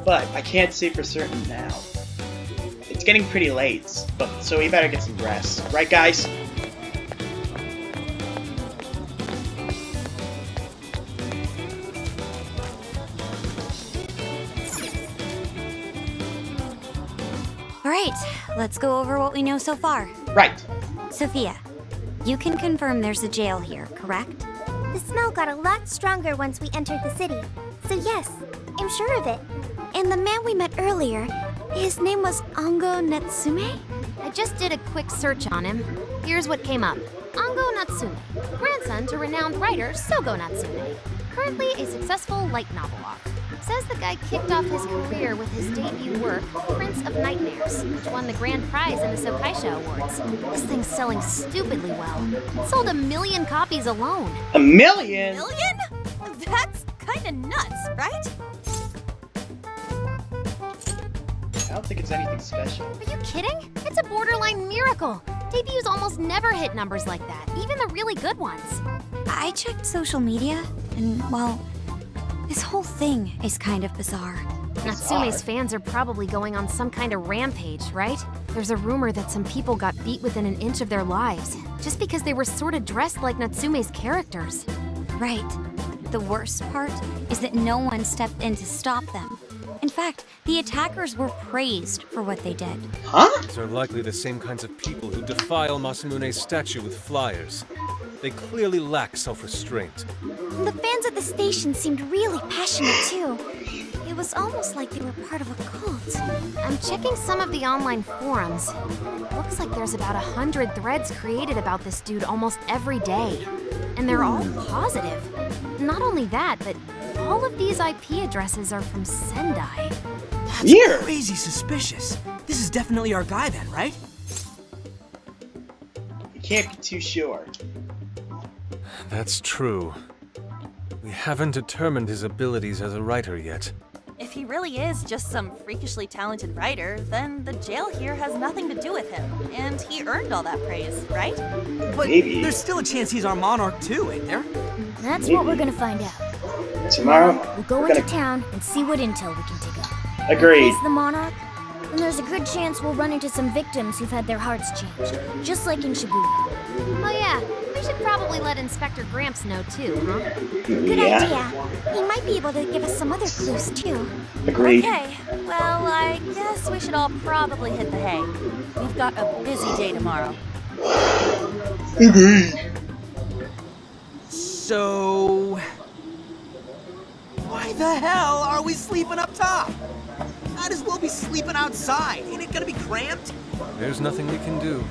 [SPEAKER 1] But I can't say for certain now. It's getting pretty late, so we better get some rest. Right, guys?
[SPEAKER 10] Alright, let's go over what we know so far.
[SPEAKER 1] Right.
[SPEAKER 10] Sophia, you can confirm there's a jail here, correct?
[SPEAKER 16] The smell got a lot stronger once we entered the city. So yes, I'm sure of it.
[SPEAKER 10] And the man we met earlier, his name was Ango Natsume?
[SPEAKER 11] I just did a quick search on him. Here's what came up. Ango Natsume, grandson to renowned writer Sogo Natsume. Currently a successful light novel author. Says the guy kicked off his career with his debut work, Prince of Nightmares, which won the grand prize in the Sokaisha Awards. This thing's selling stupidly well. It sold 1 million copies alone.
[SPEAKER 1] 1 million?
[SPEAKER 9] Million? That's kinda nuts, right?
[SPEAKER 1] I don't think it's anything special.
[SPEAKER 11] Are you kidding? It's a borderline miracle. Debuts almost never hit numbers like that, even the really good ones.
[SPEAKER 10] I checked social media, and well, this whole thing is kind of bizarre.
[SPEAKER 11] Natsume's fans are probably going on some kind of rampage, right? There's a rumor that some people got beat within an inch of their lives, just because they were sort of dressed like Natsume's characters.
[SPEAKER 10] Right. The worst part is that no one stepped in to stop them. In fact, the attackers were praised for what they did.
[SPEAKER 1] Huh?
[SPEAKER 8] These are likely the same kinds of people who defile Masamune's statue with flyers. They clearly lack self-restraint.
[SPEAKER 16] The fans at the station seemed really passionate too. It was almost like they were part of a cult.
[SPEAKER 11] I'm checking some of the online forums. Looks like there's about 100 threads created about this dude almost every day. And they're all positive. Not only that, but all of these IP addresses are from Sendai.
[SPEAKER 6] That's
[SPEAKER 1] Weird.
[SPEAKER 6] crazy suspicious. This is definitely our guy then, right?
[SPEAKER 1] You can't be too sure.
[SPEAKER 8] That's true. We haven't determined his abilities as a writer yet.
[SPEAKER 9] If he really is just some freakishly talented writer, then the jail here has nothing to do with him. And he earned all that praise, right?
[SPEAKER 6] But
[SPEAKER 1] Maybe.
[SPEAKER 6] there's still a chance he's our monarch too, ain't there?
[SPEAKER 16] That's what we're gonna find out.
[SPEAKER 1] Tomorrow,
[SPEAKER 16] We'll go
[SPEAKER 1] we're
[SPEAKER 16] into
[SPEAKER 1] gonna...
[SPEAKER 16] town and see what intel we can dig up. If
[SPEAKER 1] Agreed.
[SPEAKER 16] he's the monarch, And there's a good chance we'll run into some victims who've had their hearts changed, just like in Shibuya.
[SPEAKER 11] Oh yeah, we should probably let Inspector Gramps know too, huh?
[SPEAKER 16] Good idea. He might be able to give us some other clues too.
[SPEAKER 1] Agreed.
[SPEAKER 9] Okay, well, I guess we should all probably hit the hay. We've got a busy day tomorrow.
[SPEAKER 1] Agreed.
[SPEAKER 6] So... why the hell are we sleeping up top? Might as well be sleeping outside. Ain't it gonna be cramped?
[SPEAKER 8] There's nothing we can do.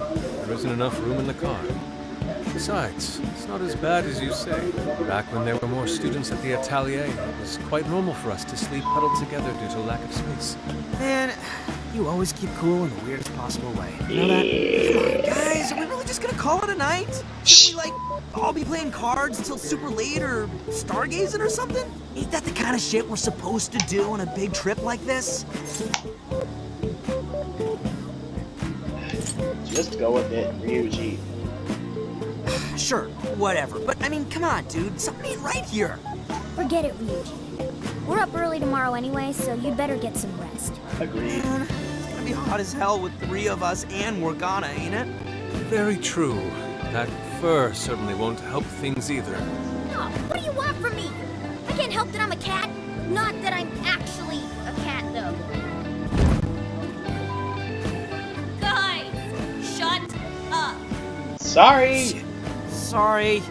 [SPEAKER 8] There isn't enough room in the car. Besides, it's not as bad as you say. Back when there were more students at the atelier, it was quite normal for us to sleep huddled together due to lack of space.
[SPEAKER 6] Man, you always keep cool in the weirdest possible way. You know that? Come on, guys, are we really just gonna call it a night? Should we, like, all be playing cards until super late or stargazing or something? Ain't that the kind of shit we're supposed to do on a big trip like this?
[SPEAKER 1] Just go with it, Ryuji.
[SPEAKER 6] Sure, whatever. But, I mean, come on, dude. Something ain't right here.
[SPEAKER 16] Forget it, Ryuji. We're up early tomorrow anyway, so you'd better get some rest.
[SPEAKER 1] Agreed.
[SPEAKER 6] It's gonna be hot as hell with 3 of us and Morgana, ain't it?
[SPEAKER 8] Very true. That fur certainly won't help things either.
[SPEAKER 16] Oh, what do you want from me? I can't help that I'm a cat. Not that I'm actually a cat, though.
[SPEAKER 9] Guys, shut up.
[SPEAKER 1] Sorry.
[SPEAKER 6] Shit. Sorry.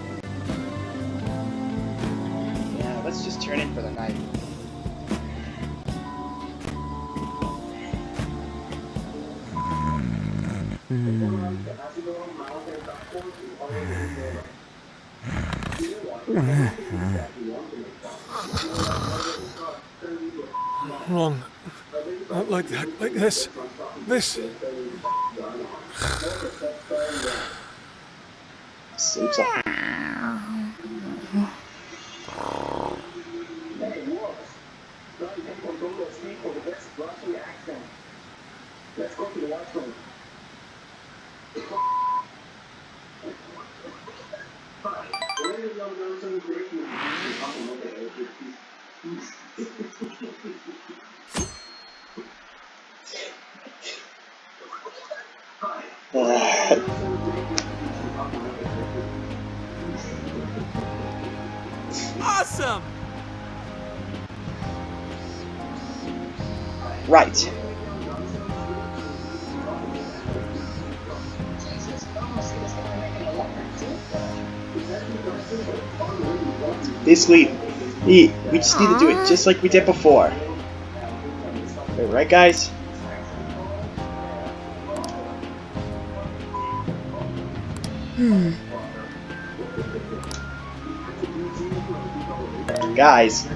[SPEAKER 1] Yeah, let's just turn in for the night.
[SPEAKER 8] Wrong. Not like that. Like this. This.
[SPEAKER 1] Sleeps up.
[SPEAKER 6] Awesome!
[SPEAKER 1] Right. Basically, we just need to do it just like we did before. Right, guys? Guys.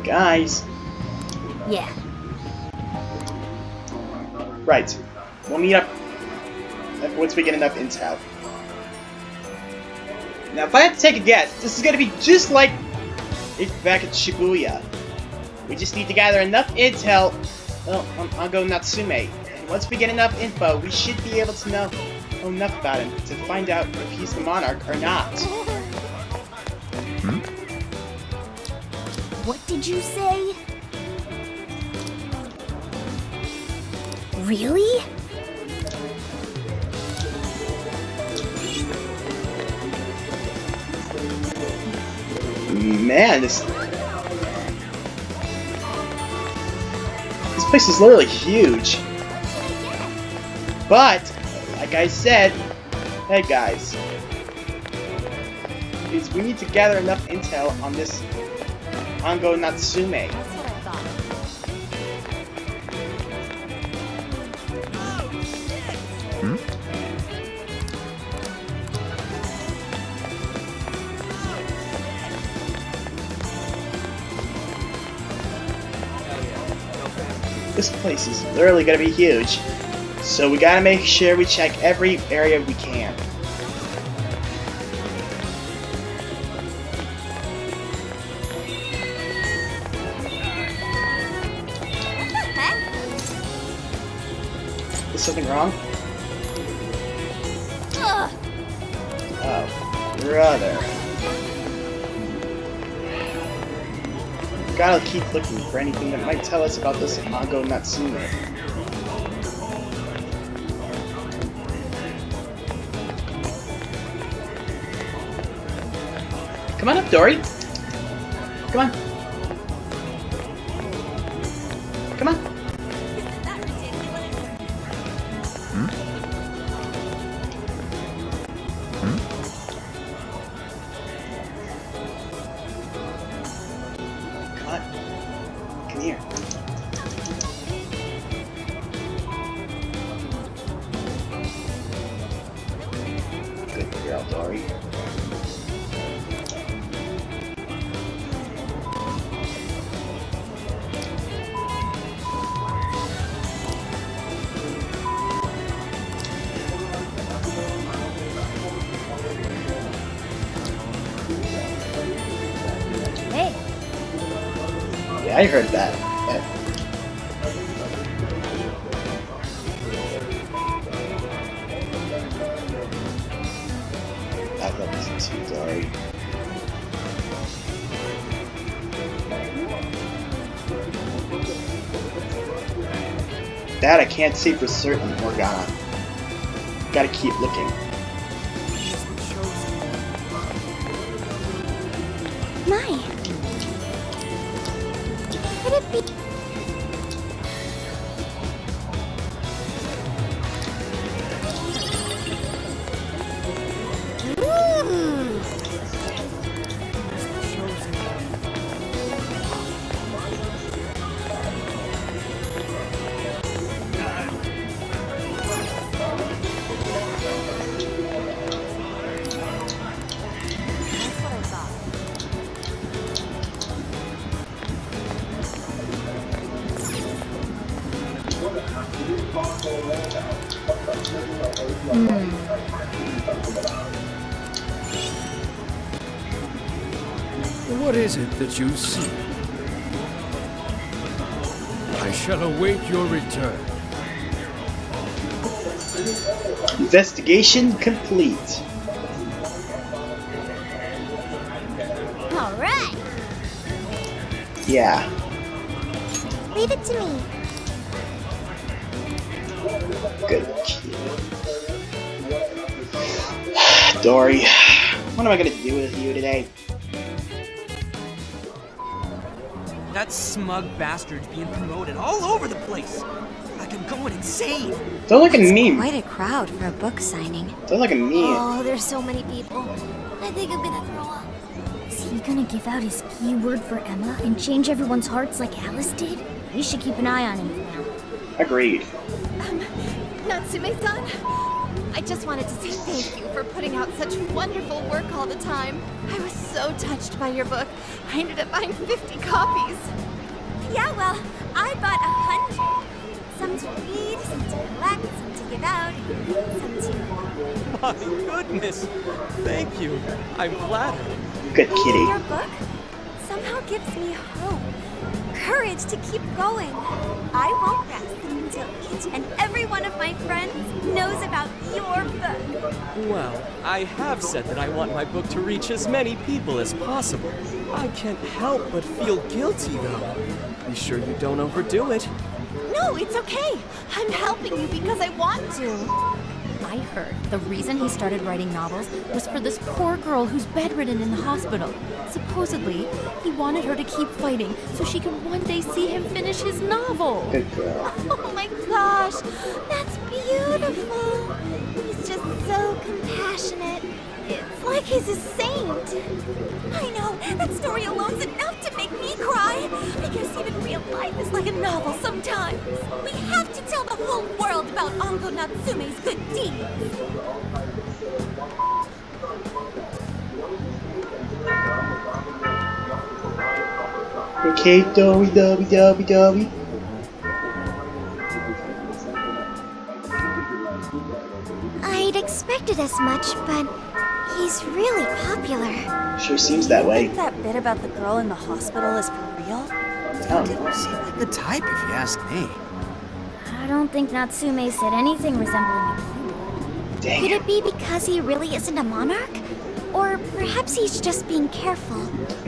[SPEAKER 1] Guys.
[SPEAKER 16] Yeah.
[SPEAKER 1] Right. We'll meet up once we get enough intel. Now, if I had to take a guess, this is going to be just like back at Shibuya. We just need to gather enough intel on Ango Natsume. And once we get enough info, we should be able to know enough about him to find out if he's the monarch or not.
[SPEAKER 16] What did you say? Really?
[SPEAKER 1] Man, this place is literally huge. But, like I said, hey guys, we need to gather enough intel on this Ango Natsume.
[SPEAKER 11] That's what I thought.
[SPEAKER 1] This place is literally gonna be huge, so we gotta make sure we check every area we can. Is something wrong? Oh, brother. Gotta keep looking for anything that might tell us about this Ango Natsume. Come on up, Dory. Come on. Come on. Come here. Good girl, Dory.
[SPEAKER 3] Hey.
[SPEAKER 1] Yeah, I heard that. I love this too, Dory. That I can't say for certain, Morgana. Gotta keep looking.
[SPEAKER 16] My. Could it be?
[SPEAKER 17] What is it that you see? I shall await your return.
[SPEAKER 1] Investigation complete.
[SPEAKER 16] All right.
[SPEAKER 1] Yeah.
[SPEAKER 16] Leave it to me.
[SPEAKER 1] Good kid. Dory, what am I gonna do with you today?
[SPEAKER 6] That smug bastard's being promoted all over the place. Like I'm going insane.
[SPEAKER 1] Don't look at me.
[SPEAKER 10] Quite a crowd for a book signing.
[SPEAKER 1] Don't look at me.
[SPEAKER 3] Oh, there's so many people. I think I'm gonna throw up. Is he gonna give out his keyword for Emma and change everyone's hearts like Alice did? We should keep an eye on him.
[SPEAKER 1] Agreed.
[SPEAKER 12] Natsume-san, I just wanted to say thank you for putting out such wonderful work all the time. I was so touched by your book. I ended up buying 50 copies.
[SPEAKER 16] Yeah, well, I bought 100. Some to read, some to collect, some to give out, some to...
[SPEAKER 14] My goodness! Thank you. I'm flattered.
[SPEAKER 1] Good kitty.
[SPEAKER 16] Your book somehow gives me hope, courage to keep going. I won't rest until each and every one of my friends knows about your book.
[SPEAKER 14] Well, I have said that I want my book to reach as many people as possible. I can't help but feel guilty, though. Be sure you don't overdo it.
[SPEAKER 12] No, it's okay. I'm helping you because I want to.
[SPEAKER 3] I heard the reason he started writing novels was for this poor girl who's bedridden in the hospital. Supposedly, he wanted her to keep fighting so she could one day see him finish his novel.
[SPEAKER 1] Good girl.
[SPEAKER 16] Oh my gosh, that's beautiful. He's just so compassionate. It's like he's a saint. I know, that story alone's enough to make me cry. I guess even real life is like a novel sometimes. We have to tell the whole world about Ango Natsume's good deeds.
[SPEAKER 1] Okay, Dory.
[SPEAKER 16] I'd expected as much, but he's really popular.
[SPEAKER 1] Sure seems that way.
[SPEAKER 9] That bit about the girl in the hospital is for real?
[SPEAKER 1] Oh.
[SPEAKER 6] Didn't seem like the type, if you ask me.
[SPEAKER 3] I don't think Natsume said anything resembling a
[SPEAKER 1] Dang
[SPEAKER 16] Could
[SPEAKER 1] it.
[SPEAKER 16] it be because he really isn't a monarch? Or perhaps he's just being careful.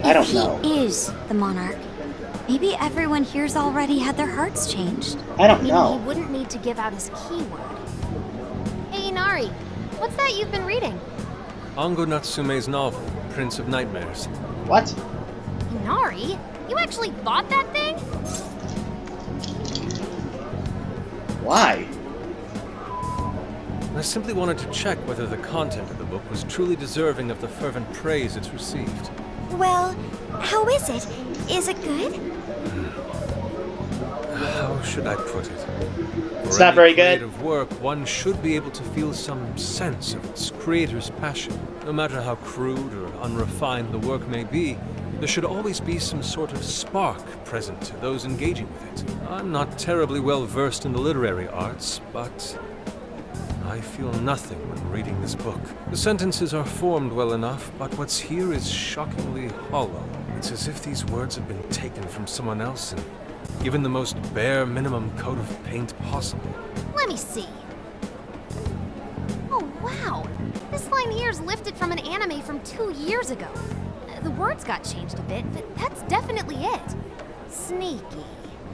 [SPEAKER 1] I don't
[SPEAKER 16] if
[SPEAKER 1] know.
[SPEAKER 16] he is the monarch,
[SPEAKER 10] Maybe everyone here's already had their hearts changed.
[SPEAKER 1] I don't
[SPEAKER 11] Meaning
[SPEAKER 1] know.
[SPEAKER 11] he wouldn't need to give out his keyword. Hey, Inari, what's that you've been reading?
[SPEAKER 8] Ango Natsume's novel, Prince of Nightmares.
[SPEAKER 1] What?
[SPEAKER 11] Inari? You actually bought that thing?
[SPEAKER 1] Why?
[SPEAKER 8] I simply wanted to check whether the content of the book was truly deserving of the fervent praise it's received.
[SPEAKER 16] Well, how is it? Is it good?
[SPEAKER 8] How should I put it?
[SPEAKER 1] It's
[SPEAKER 8] For
[SPEAKER 1] not
[SPEAKER 8] any
[SPEAKER 1] very good.
[SPEAKER 8] creative work, one should be able to feel some sense of its creator's passion. No matter how crude or unrefined the work may be, there should always be some sort of spark present to those engaging with it. I'm not terribly well versed in the literary arts, but I feel nothing when reading this book. The sentences are formed well enough, but what's here is shockingly hollow. It's as if these words have been taken from someone else and given the most bare minimum coat of paint possible.
[SPEAKER 11] Let me see. Oh, wow. This line here is lifted from an anime from 2 years ago. The words got changed a bit, but that's definitely it. Sneaky.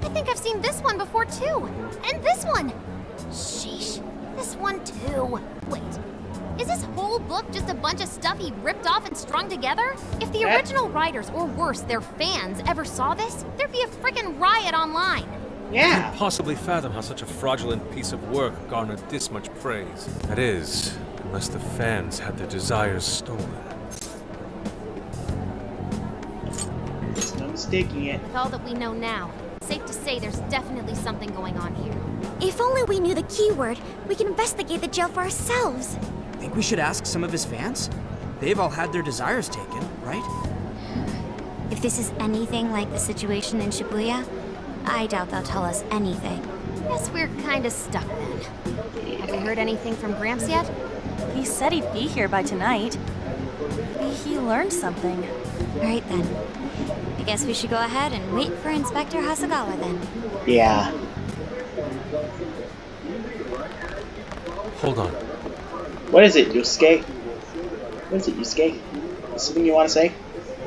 [SPEAKER 11] I think I've seen this one before, too. And this one. Sheesh. This one, too. Wait. Is this whole book just a bunch of stuff he ripped off and strung together? If the original writers, or worse, their fans, ever saw this, there'd be a frickin' riot online.
[SPEAKER 8] I can't possibly fathom how such a fraudulent piece of work garnered this much praise. That is, unless the fans had their desires stolen.
[SPEAKER 1] There's no mistaking it.
[SPEAKER 11] With all that we know now, safe to say there's definitely something going on here.
[SPEAKER 16] If only we knew the keyword, we can investigate the jail for ourselves.
[SPEAKER 6] Think we should ask some of his fans? They've all had their desires taken, right?
[SPEAKER 10] If this is anything like the situation in Shibuya, I doubt they'll tell us anything.
[SPEAKER 11] Guess we're kinda stuck then. Have we heard anything from Gramps yet?
[SPEAKER 9] He said he'd be here by tonight. Maybe he learned something.
[SPEAKER 10] Right then. I guess we should go ahead and wait for Inspector Hasagawa then.
[SPEAKER 1] Yeah.
[SPEAKER 8] Hold on.
[SPEAKER 1] What is it, Yusuke? What is it, Yusuke? Something you want to say?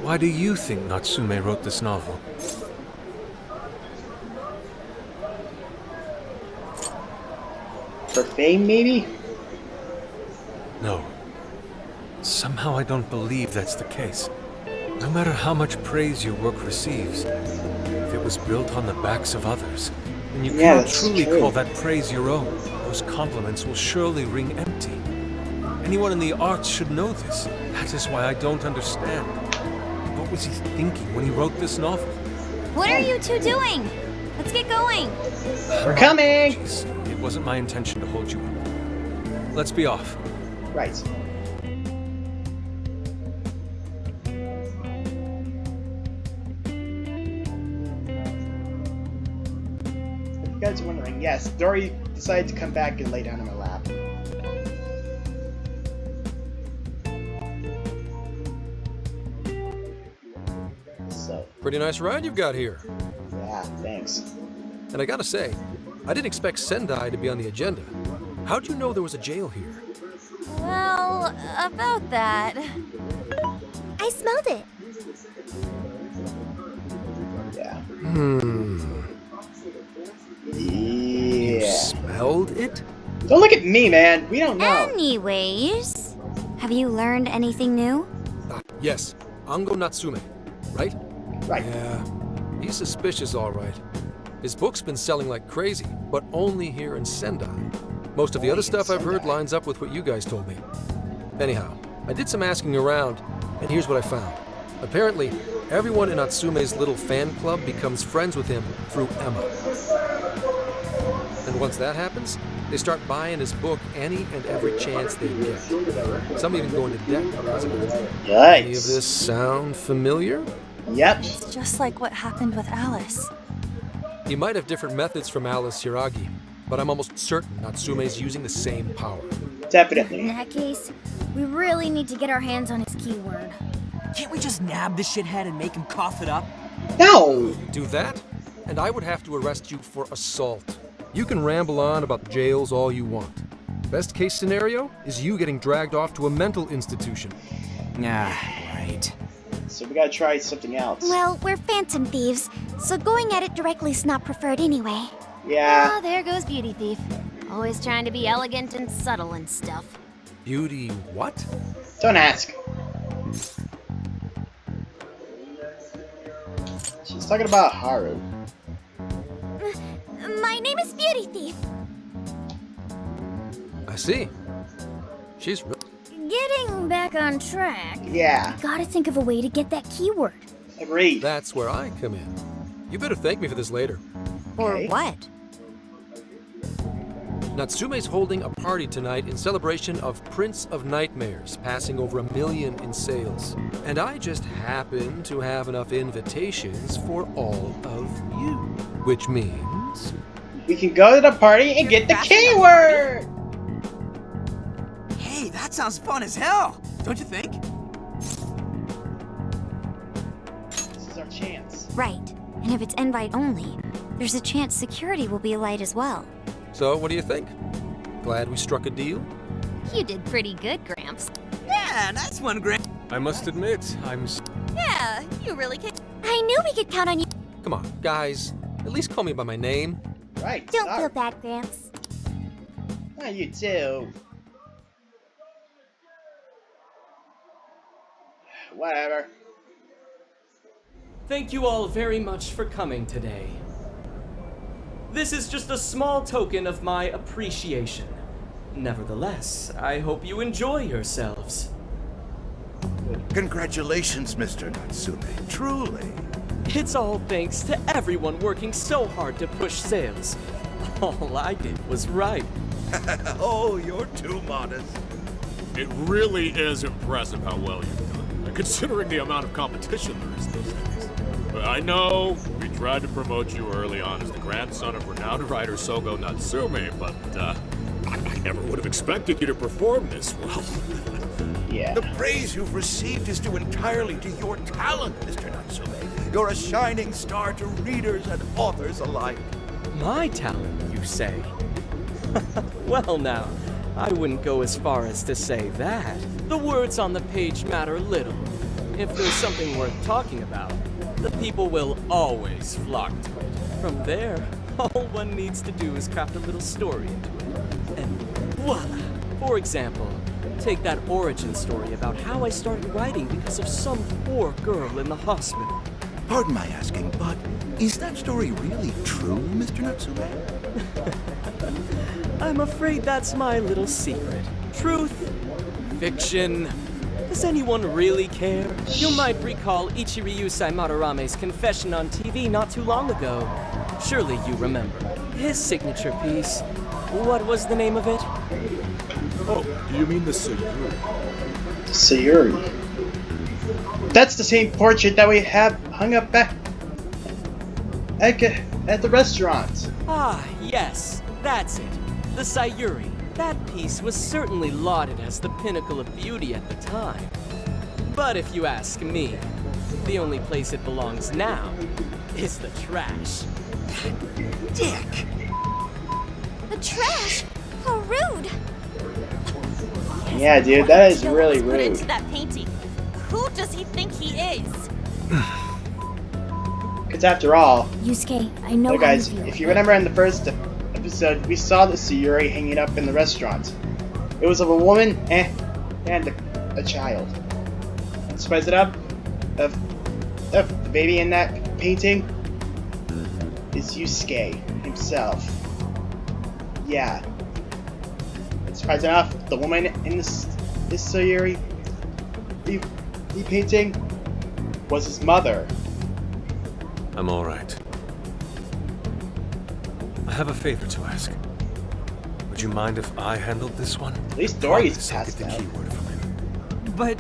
[SPEAKER 8] Why do you think Natsume wrote this novel?
[SPEAKER 1] For fame, maybe?
[SPEAKER 8] No. Somehow I don't believe that's the case. No matter how much praise your work receives, if it was built on the backs of others, then you cannot truly call that praise your own. Those compliments will surely ring empty. Anyone in the arts should know this. That is why I don't understand. What was he thinking when he wrote this novel?
[SPEAKER 10] What are you two doing? Let's get going.
[SPEAKER 1] We're coming!
[SPEAKER 8] Jeez, it wasn't my intention to hold you up. Let's be off.
[SPEAKER 1] Right. If you guys are wondering, yes, Dory decided to come back and lay down in my lap. So.
[SPEAKER 4] Pretty nice ride you've got here.
[SPEAKER 1] Yeah, thanks.
[SPEAKER 4] And I gotta say, I didn't expect Sendai to be on the agenda. How'd you know there was a jail here?
[SPEAKER 9] Well, about that.
[SPEAKER 16] I smelled it.
[SPEAKER 1] Yeah.
[SPEAKER 4] You
[SPEAKER 1] Yeah.
[SPEAKER 4] smelled it?
[SPEAKER 1] Don't look at me, man. We don't know.
[SPEAKER 10] Anyways, have you learned anything new?
[SPEAKER 4] Yes, Ango Natsume, right?
[SPEAKER 1] Right.
[SPEAKER 4] Yeah, he's suspicious, all right. His book's been selling like crazy, but only here in Sendai. Most of the other stuff I've heard lines up with what you guys told me. Anyhow, I did some asking around, and here's what I found. Apparently, everyone in Natsume's little fan club becomes friends with him through Emma. And once that happens, they start buying his book any and every chance they get. Some even go into debt because of it.
[SPEAKER 1] Yikes.
[SPEAKER 4] Any of this sound familiar?
[SPEAKER 1] Yep.
[SPEAKER 9] It's just like what happened with Alice.
[SPEAKER 4] He might have different methods from Alice Hiragi, but I'm almost certain Natsume's using the same power.
[SPEAKER 1] Definitely.
[SPEAKER 16] In that case, we really need to get our hands on his keyword.
[SPEAKER 6] Can't we just nab this shithead and make him cough it up?
[SPEAKER 1] No!
[SPEAKER 4] Do that, and I would have to arrest you for assault. You can ramble on about jails all you want. Best case scenario is you getting dragged off to a mental institution.
[SPEAKER 6] Nah, right.
[SPEAKER 1] so we gotta try something else.
[SPEAKER 10] Well, we're phantom thieves, so going at it directly's not preferred anyway.
[SPEAKER 1] Yeah.
[SPEAKER 11] Ah, there goes Beauty Thief. Always trying to be elegant and subtle and stuff.
[SPEAKER 4] Beauty what?
[SPEAKER 1] Don't ask. She's talking about Haru.
[SPEAKER 10] My name is Beauty Thief.
[SPEAKER 4] I see. She's
[SPEAKER 3] Getting back on track.
[SPEAKER 1] Yeah.
[SPEAKER 3] Gotta think of a way to get that keyword.
[SPEAKER 1] Agreed.
[SPEAKER 4] That's where I come in. You better thank me for this later.
[SPEAKER 10] Or what?
[SPEAKER 4] Natsume's holding a party tonight in celebration of Prince of Nightmares, passing over 1 million in sales. And I just happen to have enough invitations for all of you. Which means...
[SPEAKER 1] we can go to the party and get the keyword!
[SPEAKER 6] Hey, that sounds fun as hell, don't you think?
[SPEAKER 1] This is our chance.
[SPEAKER 10] Right. And if it's invite only, there's a chance security will be allied as well.
[SPEAKER 4] So, what do you think? Glad we struck a deal?
[SPEAKER 11] You did pretty good, Gramps.
[SPEAKER 6] Yeah, nice one, Gramps.
[SPEAKER 8] I must admit,
[SPEAKER 9] Yeah, you really can.
[SPEAKER 10] I knew we could count on you.
[SPEAKER 4] Come on, guys. At least call me by my name.
[SPEAKER 1] Right.
[SPEAKER 10] Don't
[SPEAKER 1] sorry.
[SPEAKER 10] feel bad, Gramps.
[SPEAKER 1] Oh, you too. Whatever.
[SPEAKER 14] Thank you all very much for coming today. This is just a small token of my appreciation. Nevertheless, I hope you enjoy yourselves.
[SPEAKER 13] Congratulations, Mr. Natsume. Truly.
[SPEAKER 14] It's all thanks to everyone working so hard to push sales. All I did was write.
[SPEAKER 13] Oh, you're too modest.
[SPEAKER 2] It really is impressive how well you've done, considering the amount of competition there is these days. I know we tried to promote you early on as the grandson of renowned writer Sogo Natsume, but I never would have expected you to perform this well.
[SPEAKER 1] Yeah.
[SPEAKER 13] The praise you've received is due entirely to your talent, Mr. Natsume. You're a shining star to readers and authors alike.
[SPEAKER 14] My talent, you say? Well now, I wouldn't go as far as to say that. The words on the page matter little. If there's something worth talking about, the people will always flock to it. From there, all one needs to do is craft a little story into it. And voila! For example, take that origin story about how I started writing because of some poor girl in the hospital.
[SPEAKER 13] Pardon my asking, but is that story really true, Mr. Natsume?
[SPEAKER 14] I'm afraid that's my little secret. Truth, fiction. Does anyone really care? You might recall Ichiryusai Madarame's confession on TV not too long ago. Surely you remember. His signature piece. What was the name of it?
[SPEAKER 2] Oh, do you mean the Sayuri?
[SPEAKER 1] Sayuri. That's the same portrait that we have hung up back at the restaurant.
[SPEAKER 14] Ah, yes, that's it. The Sayuri. That piece was certainly lauded as the pinnacle of beauty at the time. But if you ask me, the only place it belongs now is the trash.
[SPEAKER 6] Dick!
[SPEAKER 10] The trash? How rude!
[SPEAKER 1] Yeah, dude, that is
[SPEAKER 9] Joe
[SPEAKER 1] really
[SPEAKER 9] was put
[SPEAKER 1] rude.
[SPEAKER 9] into that painting. Who does he think he is?
[SPEAKER 1] Because after all,
[SPEAKER 3] Yusuke, I know
[SPEAKER 1] so
[SPEAKER 3] how
[SPEAKER 1] guys,
[SPEAKER 3] you feel.
[SPEAKER 1] if you remember in the first episode, we saw the Sayuri hanging up in the restaurant. It was of a woman and a child. And surprise it up, of the baby in that painting is Yusuke himself. Yeah. And surprise enough, the woman in this Sayuri the painting was his mother.
[SPEAKER 8] I'm all right. I have a favor to ask. Would you mind if I handled this one?
[SPEAKER 1] At least Dory's
[SPEAKER 8] passed the keyword from him.
[SPEAKER 6] But...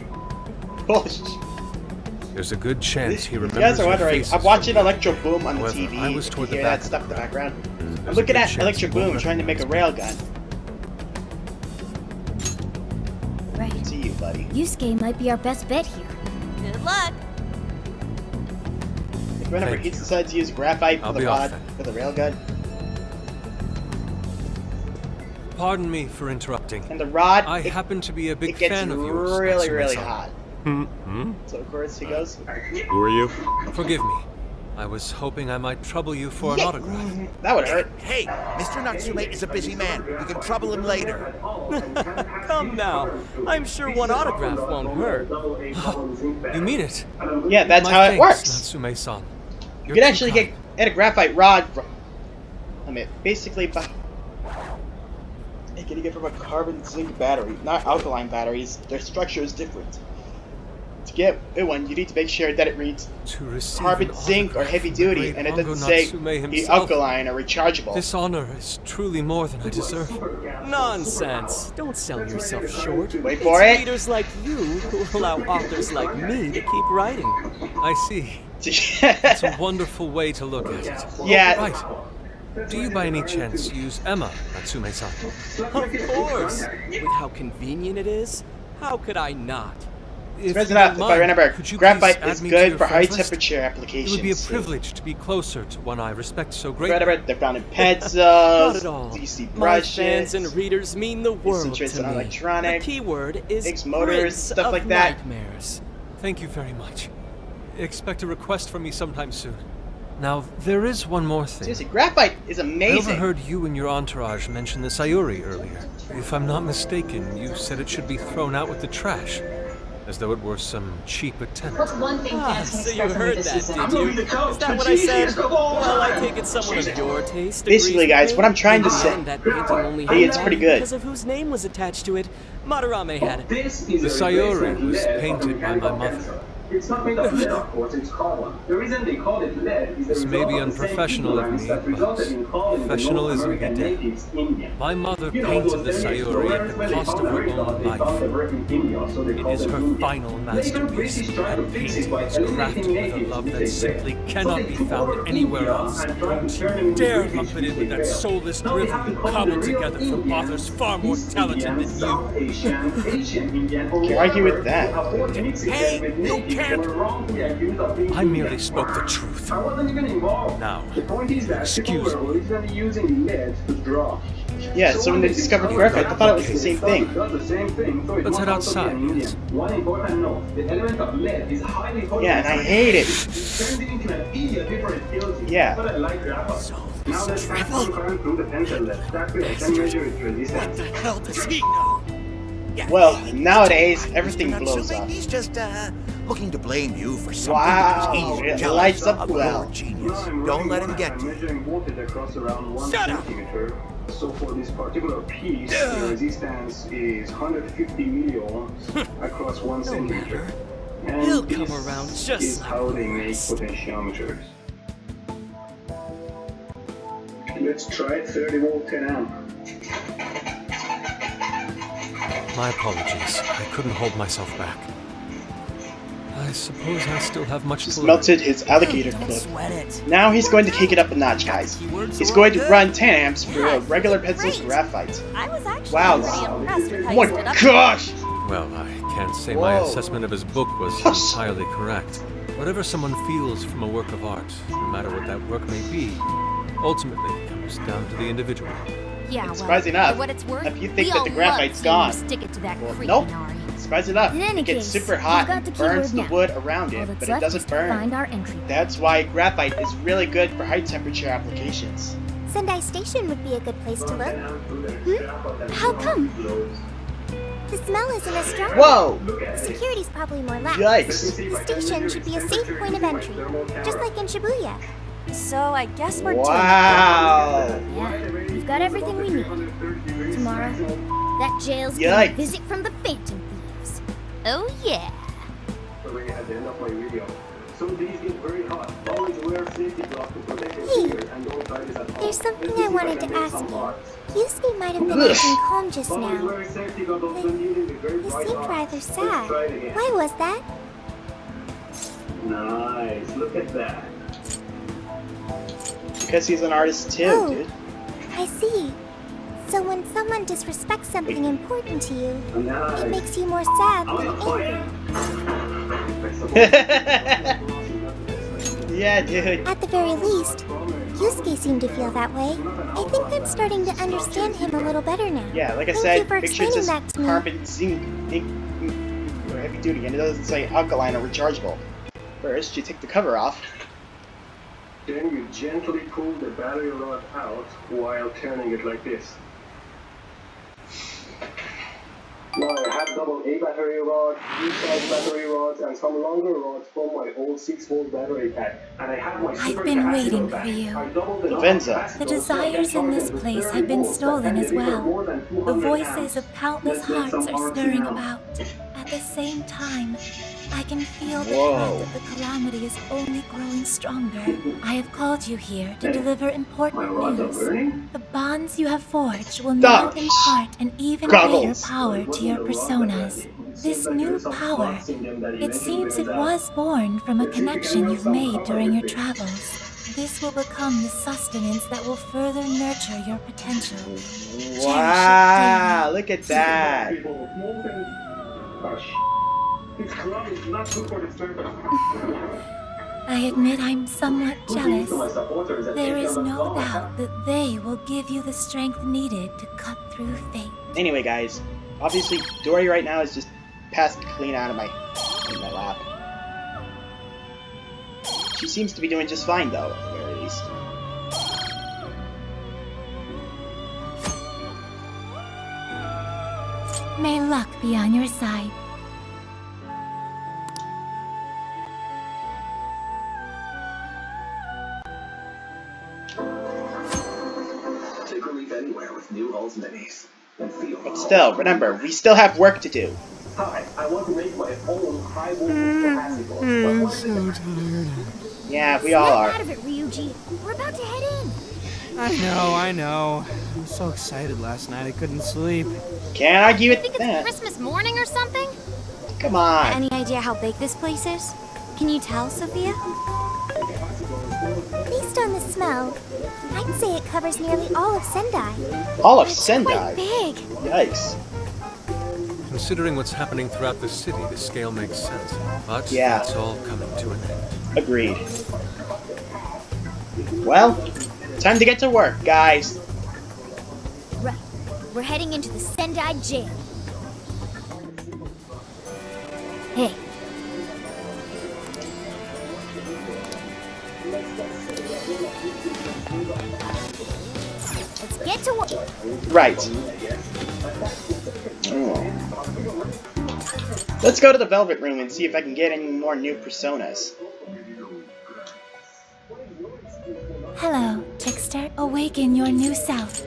[SPEAKER 8] There's a good chance he
[SPEAKER 1] You
[SPEAKER 8] remembers
[SPEAKER 1] guys are
[SPEAKER 8] your
[SPEAKER 1] wondering,
[SPEAKER 8] faces
[SPEAKER 1] I'm watching
[SPEAKER 8] from
[SPEAKER 1] Electro Boom on the
[SPEAKER 8] However,
[SPEAKER 1] TV.
[SPEAKER 8] I was
[SPEAKER 1] You
[SPEAKER 8] toward
[SPEAKER 1] hear
[SPEAKER 8] the
[SPEAKER 1] that
[SPEAKER 8] back
[SPEAKER 1] stuff
[SPEAKER 8] of
[SPEAKER 1] in the background? I'm
[SPEAKER 8] There's a
[SPEAKER 1] looking
[SPEAKER 8] good
[SPEAKER 1] at
[SPEAKER 8] chance
[SPEAKER 1] Electro
[SPEAKER 8] he won't
[SPEAKER 1] Boom trying to make a railgun.
[SPEAKER 3] Right.
[SPEAKER 1] To you, buddy.
[SPEAKER 3] Yusuke might be our best bet here.
[SPEAKER 9] Good luck.
[SPEAKER 1] If whenever he decides to use graphite for
[SPEAKER 8] I'll
[SPEAKER 1] the
[SPEAKER 8] be off
[SPEAKER 1] rod
[SPEAKER 8] then.
[SPEAKER 1] for the railgun,
[SPEAKER 8] Pardon me for interrupting.
[SPEAKER 1] and the rod,
[SPEAKER 8] I happen to be a big
[SPEAKER 1] it gets
[SPEAKER 8] fan of yours.
[SPEAKER 1] really,
[SPEAKER 8] Natsume-san.
[SPEAKER 1] really hot. So of course he goes.
[SPEAKER 2] Who are you?
[SPEAKER 8] Forgive me. I was hoping I might trouble you for an autograph.
[SPEAKER 1] That would hurt.
[SPEAKER 13] Hey, Mr. Natsume is a busy man. You can trouble him later.
[SPEAKER 14] Come now. I'm sure one autograph won't hurt.
[SPEAKER 8] You mean it?
[SPEAKER 1] Yeah, that's
[SPEAKER 8] My
[SPEAKER 1] how it
[SPEAKER 8] thanks,
[SPEAKER 1] works.
[SPEAKER 8] Natsume-san.
[SPEAKER 1] You can actually get a graphite rod from. I mean, basically, you can get from a carbon zinc battery, not alkaline batteries. Their structure is different. To get one, you need to make sure that it reads carbon zinc or heavy duty, and it doesn't say the alkaline or rechargeable.
[SPEAKER 8] This honor is truly more than I deserve.
[SPEAKER 14] Nonsense. Don't sell yourself short.
[SPEAKER 1] Wait for it.
[SPEAKER 14] It's readers like you who allow authors like me to keep writing.
[SPEAKER 8] I see. It's a wonderful way to look at it.
[SPEAKER 1] Yeah.
[SPEAKER 8] Right. Do you by any chance use Emma, Natsume-san?
[SPEAKER 14] Of course. With how convenient it is, how could I not?
[SPEAKER 1] If I remember, graphite is good for high temperature applications.
[SPEAKER 8] It would be a privilege to be closer to one I respect so greatly.
[SPEAKER 1] They're found in pencils,
[SPEAKER 14] Not at all.
[SPEAKER 1] DC
[SPEAKER 14] My
[SPEAKER 1] brushes,
[SPEAKER 14] fans and readers mean the world to
[SPEAKER 1] on
[SPEAKER 14] me.
[SPEAKER 1] electronic,
[SPEAKER 14] the keyword is
[SPEAKER 1] X motors,
[SPEAKER 14] Prince
[SPEAKER 1] stuff
[SPEAKER 14] of
[SPEAKER 1] like that.
[SPEAKER 14] Nightmares.
[SPEAKER 8] Thank you very much. Expect a request from me sometime soon. Now, there is one more thing.
[SPEAKER 1] Seriously, graphite is amazing.
[SPEAKER 8] I overheard you and your entourage mention the Sayuri earlier. If I'm not mistaken, you said it should be thrown out with the trash. As though it were some cheap attempt.
[SPEAKER 14] So you heard that, did you? Is that what I said? Well, I take it someone of your taste.
[SPEAKER 1] Basically, guys, what I'm trying to say, it's pretty good.
[SPEAKER 14] Because of whose name was attached to it, Madarame had it.
[SPEAKER 8] The Sayuri was painted by my mother.
[SPEAKER 18] It's not made of lead, of course, it's carbon. The reason they call it lead is
[SPEAKER 8] this may be unprofessional of me, but professionalism be dead. My mother painted the Sayuri at the cost of her own life. It is her final masterpiece, and painting is crafted with a love that simply cannot be found anywhere else. Don't you dare lump it in with that soulless drivel you cobbled together from authors far more talented than you.
[SPEAKER 1] Can't argue with that.
[SPEAKER 8] Hey, you can't! I merely spoke the truth. Now, excuse me.
[SPEAKER 1] Yeah, so when they discovered graphite, I thought it was the same thing.
[SPEAKER 8] Let's head outside. Yes.
[SPEAKER 1] Yeah, and I hate it. Yeah.
[SPEAKER 14] What the hell does he know?
[SPEAKER 1] Well, nowadays, everything blows up.
[SPEAKER 13] He's just, looking to blame you for something
[SPEAKER 1] wow,
[SPEAKER 13] because he's
[SPEAKER 1] it
[SPEAKER 13] jealous
[SPEAKER 1] lights up
[SPEAKER 13] of
[SPEAKER 1] well.
[SPEAKER 13] your genius. Don't let him get to you.
[SPEAKER 18] Shut up! So for this particular piece, the resistance is 150 million across 1 centimeter. And
[SPEAKER 14] he'll come around
[SPEAKER 18] this
[SPEAKER 14] just
[SPEAKER 18] is
[SPEAKER 14] like
[SPEAKER 18] how they make potentiometers. Let's try 30 volt 10 amp.
[SPEAKER 8] My apologies. I couldn't hold myself back. I suppose I still have much to learn.
[SPEAKER 1] Melted his alligator clip. Now he's going to kick it up a notch, guys. He's going to run 10 amps for a regular pencil's graphite.
[SPEAKER 9] I was actually
[SPEAKER 1] wow.
[SPEAKER 9] pretty impressed with how
[SPEAKER 1] Oh
[SPEAKER 9] you stood
[SPEAKER 1] my
[SPEAKER 9] up.
[SPEAKER 1] gosh!
[SPEAKER 8] Well, I can't say my assessment of his book was entirely correct. Whatever someone feels from a work of art, no matter what that work may be, ultimately comes down to the individual.
[SPEAKER 11] Yeah, well,
[SPEAKER 1] Surprising enough,
[SPEAKER 11] for what it's worth,
[SPEAKER 1] if you think
[SPEAKER 11] we
[SPEAKER 1] that
[SPEAKER 11] all
[SPEAKER 1] the graphite's
[SPEAKER 11] love
[SPEAKER 1] gone,
[SPEAKER 11] seeing you stick it to that creepy
[SPEAKER 1] nope.
[SPEAKER 11] Nari.
[SPEAKER 1] Surprising enough,
[SPEAKER 11] In any
[SPEAKER 1] it gets
[SPEAKER 11] case,
[SPEAKER 1] super hot
[SPEAKER 11] we've got
[SPEAKER 1] and
[SPEAKER 11] the
[SPEAKER 1] burns the
[SPEAKER 11] keyword now.
[SPEAKER 1] wood around
[SPEAKER 11] All
[SPEAKER 1] it,
[SPEAKER 11] that's
[SPEAKER 1] but it
[SPEAKER 11] left
[SPEAKER 1] doesn't
[SPEAKER 11] is to
[SPEAKER 1] burn.
[SPEAKER 11] find our entry.
[SPEAKER 1] That's why graphite is really good for high temperature applications.
[SPEAKER 16] Sendai Station would be a good place to look. How come? The smell isn't as strong.
[SPEAKER 1] Whoa!
[SPEAKER 16] Security's probably more lax.
[SPEAKER 1] Yikes.
[SPEAKER 16] The station should be a safe point of entry, just like in Shibuya.
[SPEAKER 9] So I guess we're
[SPEAKER 1] Wow!
[SPEAKER 11] Yeah, we've got everything we need. Tomorrow, that jail's
[SPEAKER 1] Yikes.
[SPEAKER 11] getting a visit from the Phantom Thieves. Oh yeah.
[SPEAKER 18] Already at the end of my video. So these get very hot. Always wear safety gloves to protect your
[SPEAKER 16] Hey,
[SPEAKER 18] fingers and don't try this at home.
[SPEAKER 16] there's something
[SPEAKER 18] This
[SPEAKER 16] I
[SPEAKER 18] is
[SPEAKER 16] wanted
[SPEAKER 18] like
[SPEAKER 16] to
[SPEAKER 18] a
[SPEAKER 16] ask
[SPEAKER 18] some
[SPEAKER 16] you.
[SPEAKER 18] parts.
[SPEAKER 16] Yusuke might have been
[SPEAKER 1] Ugh.
[SPEAKER 16] acting calm just
[SPEAKER 18] Always
[SPEAKER 16] now.
[SPEAKER 18] wear safety goggles when using the very
[SPEAKER 16] He
[SPEAKER 18] bright
[SPEAKER 16] seemed
[SPEAKER 18] light.
[SPEAKER 16] rather
[SPEAKER 18] Let's
[SPEAKER 16] sad.
[SPEAKER 18] try it again.
[SPEAKER 16] Why was that?
[SPEAKER 18] Nice. Look at that.
[SPEAKER 1] Because he's an artist too,
[SPEAKER 16] Oh.
[SPEAKER 1] dude.
[SPEAKER 16] I see. So when someone disrespects something important to you, it makes you more sad than angry.
[SPEAKER 1] Yeah, dude.
[SPEAKER 16] At the very least, Yusuke seemed to feel that way. I think I'm starting to understand him a little better now.
[SPEAKER 1] Yeah, like I
[SPEAKER 16] Thank
[SPEAKER 1] said,
[SPEAKER 16] you for
[SPEAKER 1] make sure it
[SPEAKER 16] explaining
[SPEAKER 1] says
[SPEAKER 16] that to me.
[SPEAKER 1] carbon zinc, ink, or heavy duty, and it doesn't say alkaline or rechargeable. First, you take the cover off.
[SPEAKER 18] Then you gently pull the battery rod out while turning it like this. Now I have double A battery rod, E-size battery rods, and some longer rods from my old 6-volt battery pack. And I have my
[SPEAKER 16] I've been waiting for you.
[SPEAKER 1] Venza.
[SPEAKER 16] The desires in this place have been stolen as well. The voices of countless hearts are stirring about. At the same time, I can feel the threat of the calamity is only growing stronger. I have called you here to deliver important news. The bonds you have forged will now impart an even greater power to your personas. This new power, it seems it was born from a connection you've made during your travels. This will become the sustenance that will further nurture your potential.
[SPEAKER 1] Wow, look at that.
[SPEAKER 16] I admit I'm somewhat jealous. There is no doubt that they will give you the strength needed to cut through fate.
[SPEAKER 1] Anyway, guys, obviously Dory right now is just passed clean out of my lap. She seems to be doing just fine, though, at the very least.
[SPEAKER 16] May luck be on your side.
[SPEAKER 18] Take relief anywhere with new Halls Minis. And feel
[SPEAKER 1] But still, remember, we still have work to do.
[SPEAKER 18] Hi, I want to make my own high voltage capacitors.
[SPEAKER 6] So tired.
[SPEAKER 1] Yeah, we all
[SPEAKER 3] Snap
[SPEAKER 1] are.
[SPEAKER 3] out of it, Ryuji. We're about to head in.
[SPEAKER 6] I know. I was so excited last night I couldn't sleep.
[SPEAKER 1] Can't argue
[SPEAKER 3] You
[SPEAKER 1] with
[SPEAKER 3] think it's
[SPEAKER 1] that.
[SPEAKER 3] Christmas morning or something?
[SPEAKER 1] Come on.
[SPEAKER 10] Any idea how big this place is? Can you tell, Sophia?
[SPEAKER 16] Based on the smell, I'd say it covers nearly all of Sendai.
[SPEAKER 1] All of
[SPEAKER 16] Quite
[SPEAKER 1] Sendai?
[SPEAKER 16] big.
[SPEAKER 1] Yikes.
[SPEAKER 8] Considering what's happening throughout the city, the scale makes sense. But
[SPEAKER 1] Yeah.
[SPEAKER 8] that's all coming to an end.
[SPEAKER 1] Agreed. Well, time to get to work, guys.
[SPEAKER 3] Right. We're heading into the Sendai jail. Hey. Let's get to work.
[SPEAKER 1] Right. Oh. Let's go to the Velvet Room and see if I can get any more new personas.
[SPEAKER 16] Hello, trickster. Awaken your new self.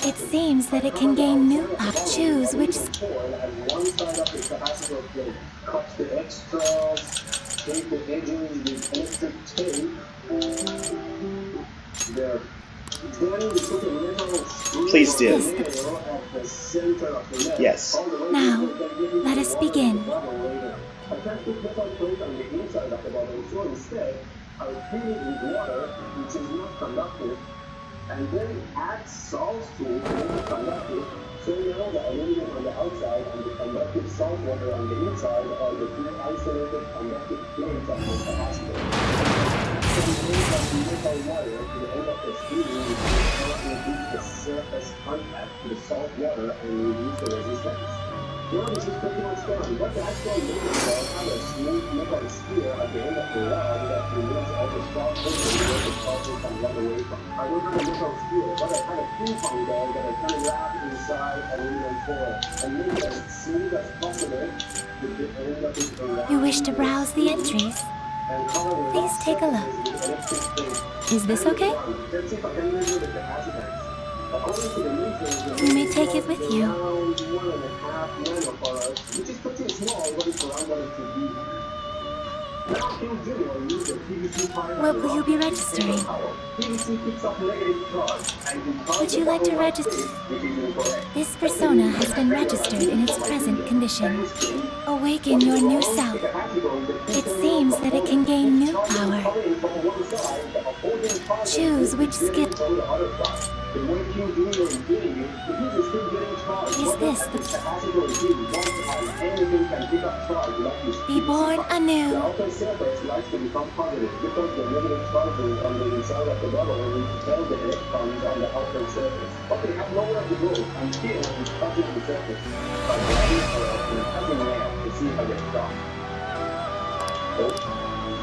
[SPEAKER 16] It seems that it can gain new power. Choose which.
[SPEAKER 1] Please do. Yes.
[SPEAKER 16] Now, let us begin.
[SPEAKER 18] I can't put metal plate on the inside of the bottle, so instead, I fill it with water, which is not conductive, and then add salt to it, to make it conductive, so now the aluminum on the outside and the conductive salt water on the inside are the two isolated conductive plates of the capacitor. So we move the metal wire to the end of the screw, which will reduce the surface contact to the salt water and reduce the resistance. Now this is pretty much done, but the actual main rod has a smooth metal sphere at the end of the rod that removes all the sharp edges where the particles can run away from. I don't have a metal sphere, but I have a ping-pong ball that I can wrap inside aluminum foil and make it as smooth as possible with the end of it around.
[SPEAKER 16] You wish to browse the entries? Please take a look. Is this okay?
[SPEAKER 18] Let's see if I can measure the capacitance. According to the meters,
[SPEAKER 16] You may take it with you.
[SPEAKER 18] around 1.5 nanofarads, which is pretty small, but it's around what it should be. Now, King Junior used a PVC pipe.
[SPEAKER 16] What will you be registering?
[SPEAKER 18] PVC picks up negative charge, and
[SPEAKER 16] Would you like to register? This persona has been registered in its present condition. Awaken your new self. It seems that it can gain new power.
[SPEAKER 10] Choose which skill. Is this the... Be born anew.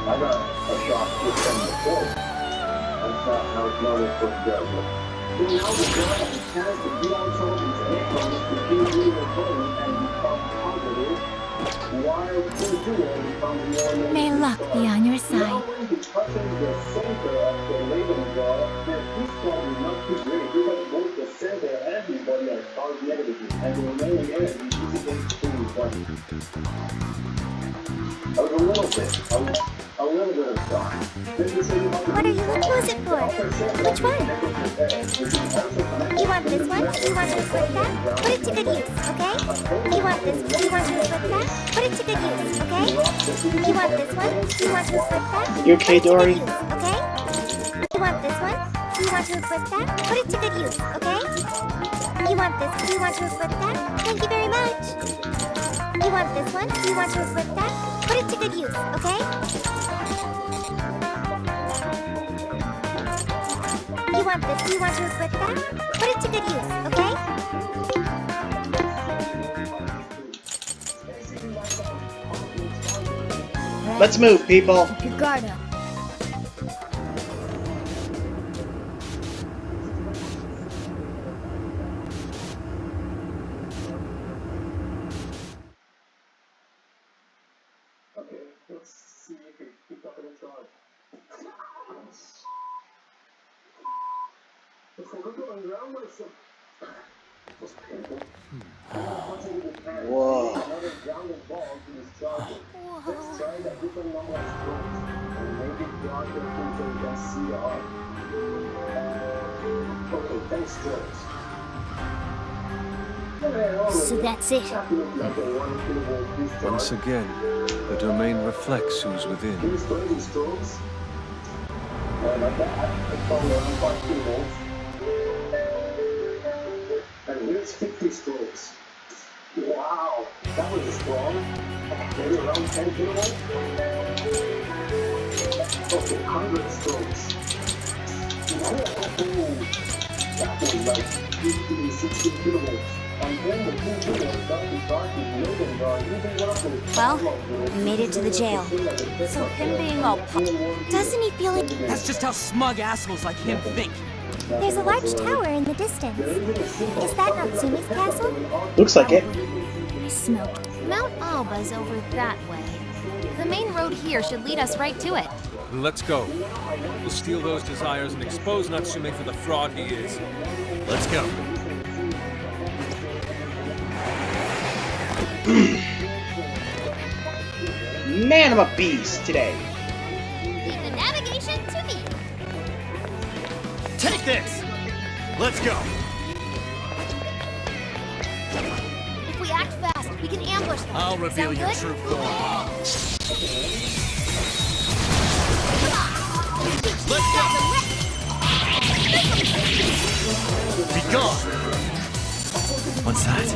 [SPEAKER 18] I got a shock just from the floor. That's not how it's normally supposed to go. So now the girl has a chance to be on some of these electrons to keep moving forward and become positive, while Kuzuo becomes more negative.
[SPEAKER 10] May luck be on your side.
[SPEAKER 18] Now when he touches the center of the Leyden jar, then this part is not too great because both the center and his body are charged negatively, and the remaining energy is going to one. I was a little bit of shock.
[SPEAKER 10] What are you looking at it for? Which one? You want this one? You want to flip that? Put it to good use, okay? You want this? You want to flip that? Put it to good use, okay? You want this one? You want to flip that?
[SPEAKER 1] You okay, Dory?
[SPEAKER 10] Okay? You want this one? You want to flip that? Put it to good use, okay? You want this? You want to flip that? Thank you very much. You want this one? You want to flip that? Put it to good use, okay? You want this? You want to flip that? Put it to good use, okay?
[SPEAKER 1] Let's move, people.
[SPEAKER 10] Keep your guard up.
[SPEAKER 18] Okay, let's see if we pick up any charge. I forgot to unground myself. It was painful.
[SPEAKER 1] Whoa.
[SPEAKER 18] Another grounded ball to this charger. Let's try a different number of strokes. And maybe Roger thinks they can see the arc. Okay, 10 strokes.
[SPEAKER 10] So that's it.
[SPEAKER 8] Once again, the domain reflects who's within.
[SPEAKER 18] Here's 20 strokes. Like that, it's probably around 5 kilovolts. And here's 50 strokes. Wow, that was strong. Maybe around 10 kilovolts. Okay, 100 strokes. Oh, that was like 15, 16 kilovolts. And then the 2 kilovolts got to start with Leyden jar using one of those.
[SPEAKER 10] Well, we made it to the jail.
[SPEAKER 9] So him being all
[SPEAKER 10] Doesn't he feel like...
[SPEAKER 6] That's just how smug assholes like him think.
[SPEAKER 10] There's a large tower in the distance. Is that Natsume's castle?
[SPEAKER 1] Looks like it.
[SPEAKER 10] I smell.
[SPEAKER 11] Mount Alba's over that way. The main road here should lead us right to it.
[SPEAKER 8] Let's go. We'll steal those desires and expose Natsume for the fraud he is.
[SPEAKER 15] Let's go.
[SPEAKER 1] Man, I'm a beast today.
[SPEAKER 11] Leave the navigation to me.
[SPEAKER 15] Take this! Let's go!
[SPEAKER 11] If we act fast, we can ambush them.
[SPEAKER 15] I'll reveal
[SPEAKER 11] Sound
[SPEAKER 15] your
[SPEAKER 11] good?
[SPEAKER 15] true form. Let's go! Be gone! What's that?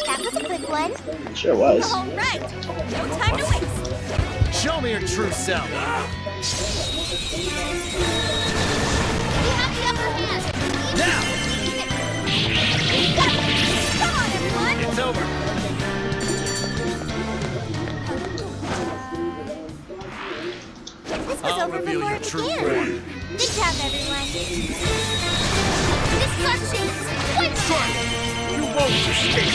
[SPEAKER 10] That was a quick one.
[SPEAKER 1] Sure was.
[SPEAKER 9] All right, no time to waste.
[SPEAKER 15] Show me your true self!
[SPEAKER 11] We have the upper hand.
[SPEAKER 15] Now!
[SPEAKER 11] Come on, everyone.
[SPEAKER 15] It's over!
[SPEAKER 10] This was
[SPEAKER 15] I'll
[SPEAKER 10] over
[SPEAKER 15] reveal
[SPEAKER 10] before
[SPEAKER 15] your
[SPEAKER 10] it
[SPEAKER 15] true
[SPEAKER 10] began.
[SPEAKER 15] form.
[SPEAKER 10] Good job, everyone.
[SPEAKER 11] This is our chance. Fight!
[SPEAKER 15] Try it! You won't escape!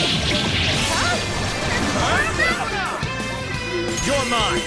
[SPEAKER 15] You're mine!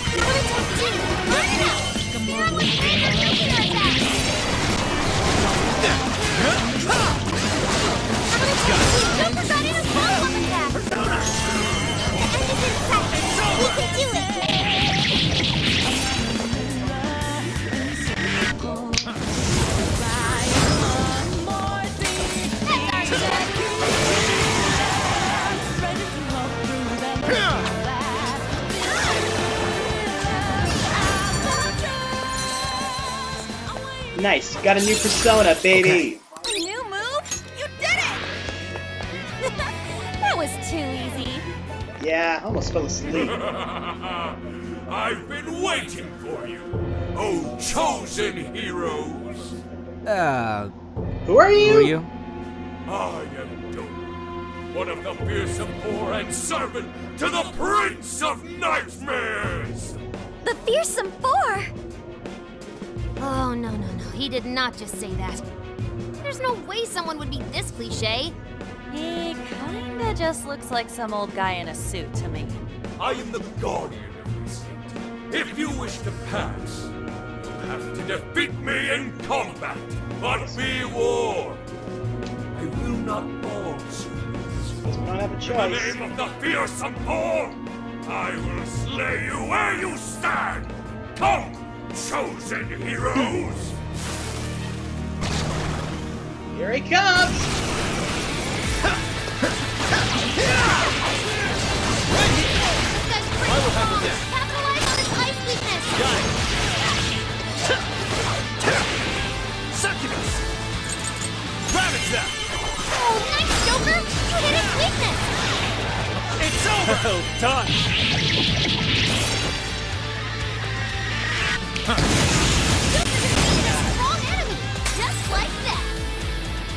[SPEAKER 1] nice. Got a new persona, baby.
[SPEAKER 9] A new move? You did it! That was too easy.
[SPEAKER 1] Yeah, I almost fell asleep.
[SPEAKER 13] I've been waiting for you, oh chosen heroes.
[SPEAKER 1] Who are you?
[SPEAKER 6] Who are you?
[SPEAKER 13] I am Doom, one of the fearsome four and servant to the Prince of Nightmares.
[SPEAKER 3] The Fearsome Four!
[SPEAKER 11] Oh, no. He did not just say that. There's no way someone would be this cliche.
[SPEAKER 9] He kinda just looks like some old guy in a suit to me.
[SPEAKER 13] I am the guardian of this seat. If you wish to pass, you'll have to defeat me in combat. But be warned, I will not fall soon.
[SPEAKER 1] We don't have a
[SPEAKER 13] In the
[SPEAKER 1] choice.
[SPEAKER 13] name of the fearsome four, I will slay you where you stand. Come, chosen heroes.
[SPEAKER 1] Here he comes!
[SPEAKER 11] Capitalize on his ice weakness!
[SPEAKER 13] Succubus! Ravage them!
[SPEAKER 11] Oh, nice, Joker! You hit his weakness!
[SPEAKER 13] It's over!
[SPEAKER 14] Well done!
[SPEAKER 11] Strong enemy! Just like that!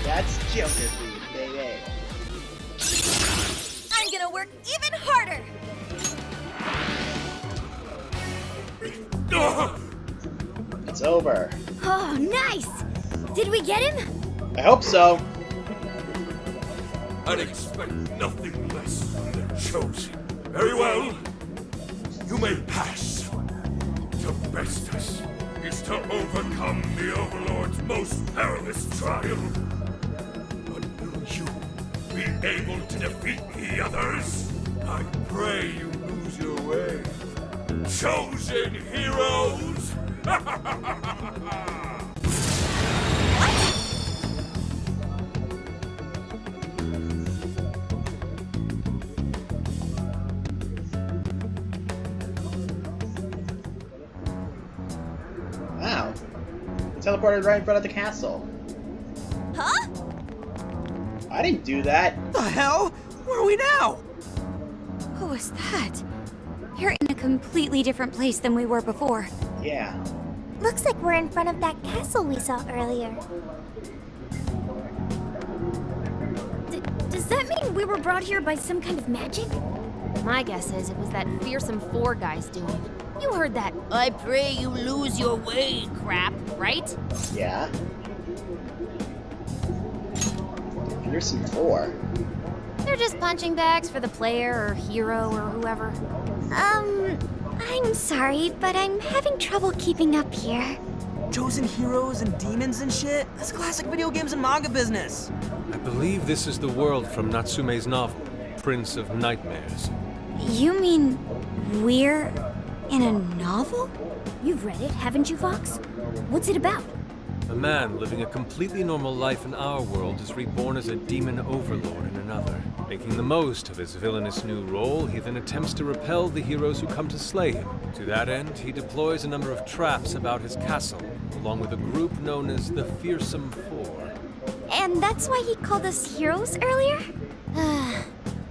[SPEAKER 1] That's Joker for you, baby.
[SPEAKER 9] I'm gonna work even harder!
[SPEAKER 1] It's over.
[SPEAKER 3] Oh, nice! Did we get him?
[SPEAKER 1] I hope so.
[SPEAKER 13] I'd expect nothing less from the chosen. Very well. You may pass. To best us is to overcome the Overlord's most perilous trial. But will you be able to defeat the others? I pray you lose your way. Chosen heroes!
[SPEAKER 1] Wow. He teleported right in front of the castle.
[SPEAKER 9] Huh?
[SPEAKER 1] I didn't do that.
[SPEAKER 6] The hell? Where are we now?
[SPEAKER 10] Who was that? You're in a completely different place than we were before.
[SPEAKER 1] Yeah.
[SPEAKER 16] Looks like we're in front of that castle we saw earlier.
[SPEAKER 3] Does that mean we were brought here by some kind of magic?
[SPEAKER 11] My guess is it was that Fearsome Four guy's doing. You heard that, I pray you lose your way crap, right?
[SPEAKER 1] Yeah. Fearsome Four.
[SPEAKER 11] They're just punching bags for the player or hero or whoever.
[SPEAKER 10] I'm sorry, but I'm having trouble keeping up here.
[SPEAKER 6] Chosen heroes and demons and shit? That's classic video games and manga business.
[SPEAKER 8] I believe this is the world from Natsume's novel, Prince of Nightmares.
[SPEAKER 10] You mean we're in a novel?
[SPEAKER 3] You've read it, haven't you, Fox? What's it about?
[SPEAKER 8] A man living a completely normal life in our world is reborn as a demon overlord in another. Making the most of his villainous new role, he then attempts to repel the heroes who come to slay him. To that end, he deploys a number of traps about his castle, along with a group known as the Fearsome Four.
[SPEAKER 10] And that's why he called us heroes earlier?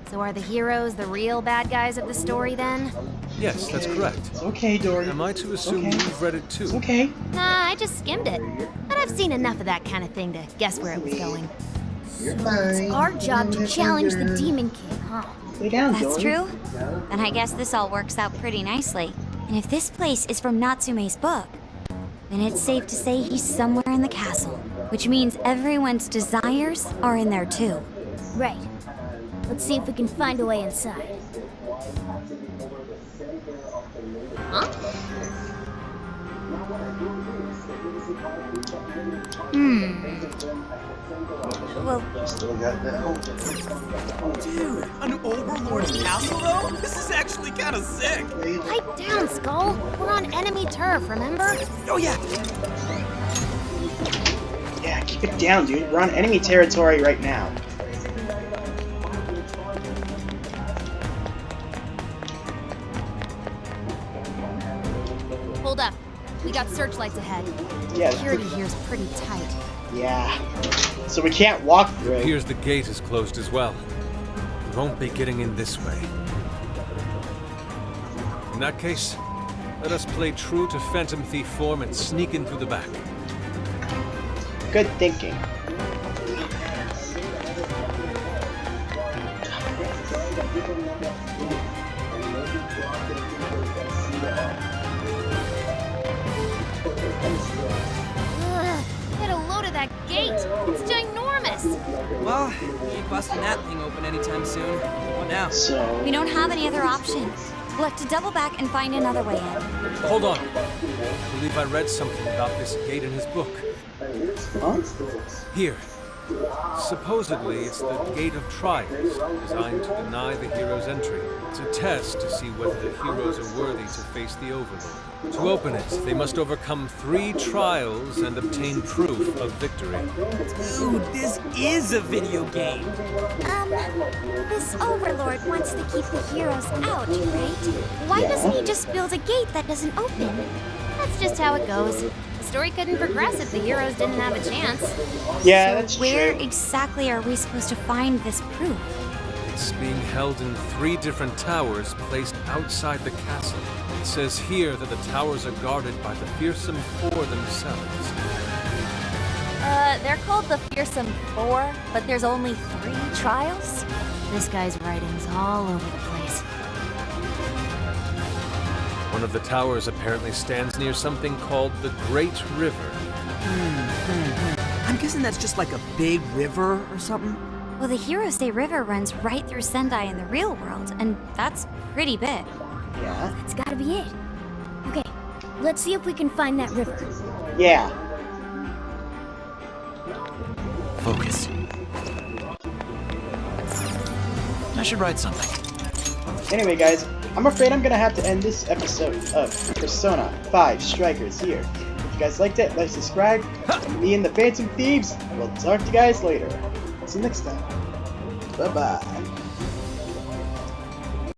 [SPEAKER 11] So are the heroes the real bad guys of the story then?
[SPEAKER 8] Yes, that's correct.
[SPEAKER 1] It's okay, Dory.
[SPEAKER 8] Am I to assume
[SPEAKER 1] Okay.
[SPEAKER 8] you've read it too?
[SPEAKER 1] It's okay.
[SPEAKER 11] Nah, I just skimmed it. But I've seen enough of that kind of thing to guess where it was going.
[SPEAKER 3] It's our job to challenge the Demon King, huh?
[SPEAKER 1] Stay down,
[SPEAKER 10] That's
[SPEAKER 1] Dory.
[SPEAKER 10] true. Then I guess this all works out pretty nicely. And if this place is from Natsume's book, then it's safe to say he's somewhere in the castle, which means everyone's desires are in there too.
[SPEAKER 3] Right. Let's see if we can find a way inside.
[SPEAKER 11] Huh?
[SPEAKER 10] Well,
[SPEAKER 6] Dude, an overlord's castle though? This is actually kind of sick.
[SPEAKER 11] Pipe down, Skull. We're on enemy turf, remember?
[SPEAKER 6] Oh yeah.
[SPEAKER 1] Yeah, keep it down, dude. We're on enemy territory right now.
[SPEAKER 11] Hold up. We got searchlights ahead.
[SPEAKER 1] Yeah.
[SPEAKER 11] Security here's pretty tight.
[SPEAKER 1] Yeah. So we can't walk through
[SPEAKER 8] It
[SPEAKER 1] it.
[SPEAKER 8] appears the gate is closed as well. We won't be getting in this way. In that case, let us play true to Phantom Thief form and sneak in through the back.
[SPEAKER 1] Good thinking.
[SPEAKER 11] Ugh, get a load of that gate. It's ginormous.
[SPEAKER 6] Well, you ain't busting that thing open anytime soon. What now?
[SPEAKER 1] So
[SPEAKER 10] We don't have any other options. We'll have to double back and find another way in.
[SPEAKER 8] Hold on. I believe I read something about this gate in his book. Here. Supposedly, it's the Gate of Trials, designed to deny the hero's entry. It's a test to see whether the heroes are worthy to face the Overlord. To open it, they must overcome 3 trials and obtain proof of victory.
[SPEAKER 6] Dude, this is a video game.
[SPEAKER 10] This Overlord wants to keep the heroes out, right? Why doesn't he just build a gate that doesn't open?
[SPEAKER 11] That's just how it goes. The story couldn't progress if the heroes didn't have a chance.
[SPEAKER 1] yeah,
[SPEAKER 10] So
[SPEAKER 1] that's
[SPEAKER 10] where
[SPEAKER 1] true.
[SPEAKER 10] exactly are we supposed to find this proof?
[SPEAKER 8] It's being held in 3 different towers placed outside the castle. It says here that the towers are guarded by the Fearsome Four themselves.
[SPEAKER 9] They're called the Fearsome Four, but there's only 3 trials?
[SPEAKER 11] This guy's writing's all over the place.
[SPEAKER 8] One of the towers apparently stands near something called the Great River.
[SPEAKER 6] I'm guessing that's just like a big river or something.
[SPEAKER 10] Well, the Heroes Day River runs right through Sendai in the real world, and that's pretty big.
[SPEAKER 1] Yeah.
[SPEAKER 12] That's gotta be it. Okay, let's see if we can find that river.
[SPEAKER 1] Yeah.
[SPEAKER 19] Focus. I should write something.
[SPEAKER 1] Anyway, guys, I'm afraid I'm gonna have to end this episode of Persona 5 Strikers here. If you guys liked it, like, subscribe. And me and the Phantom Thieves, we'll talk to you guys later. See you next time. Bye-bye.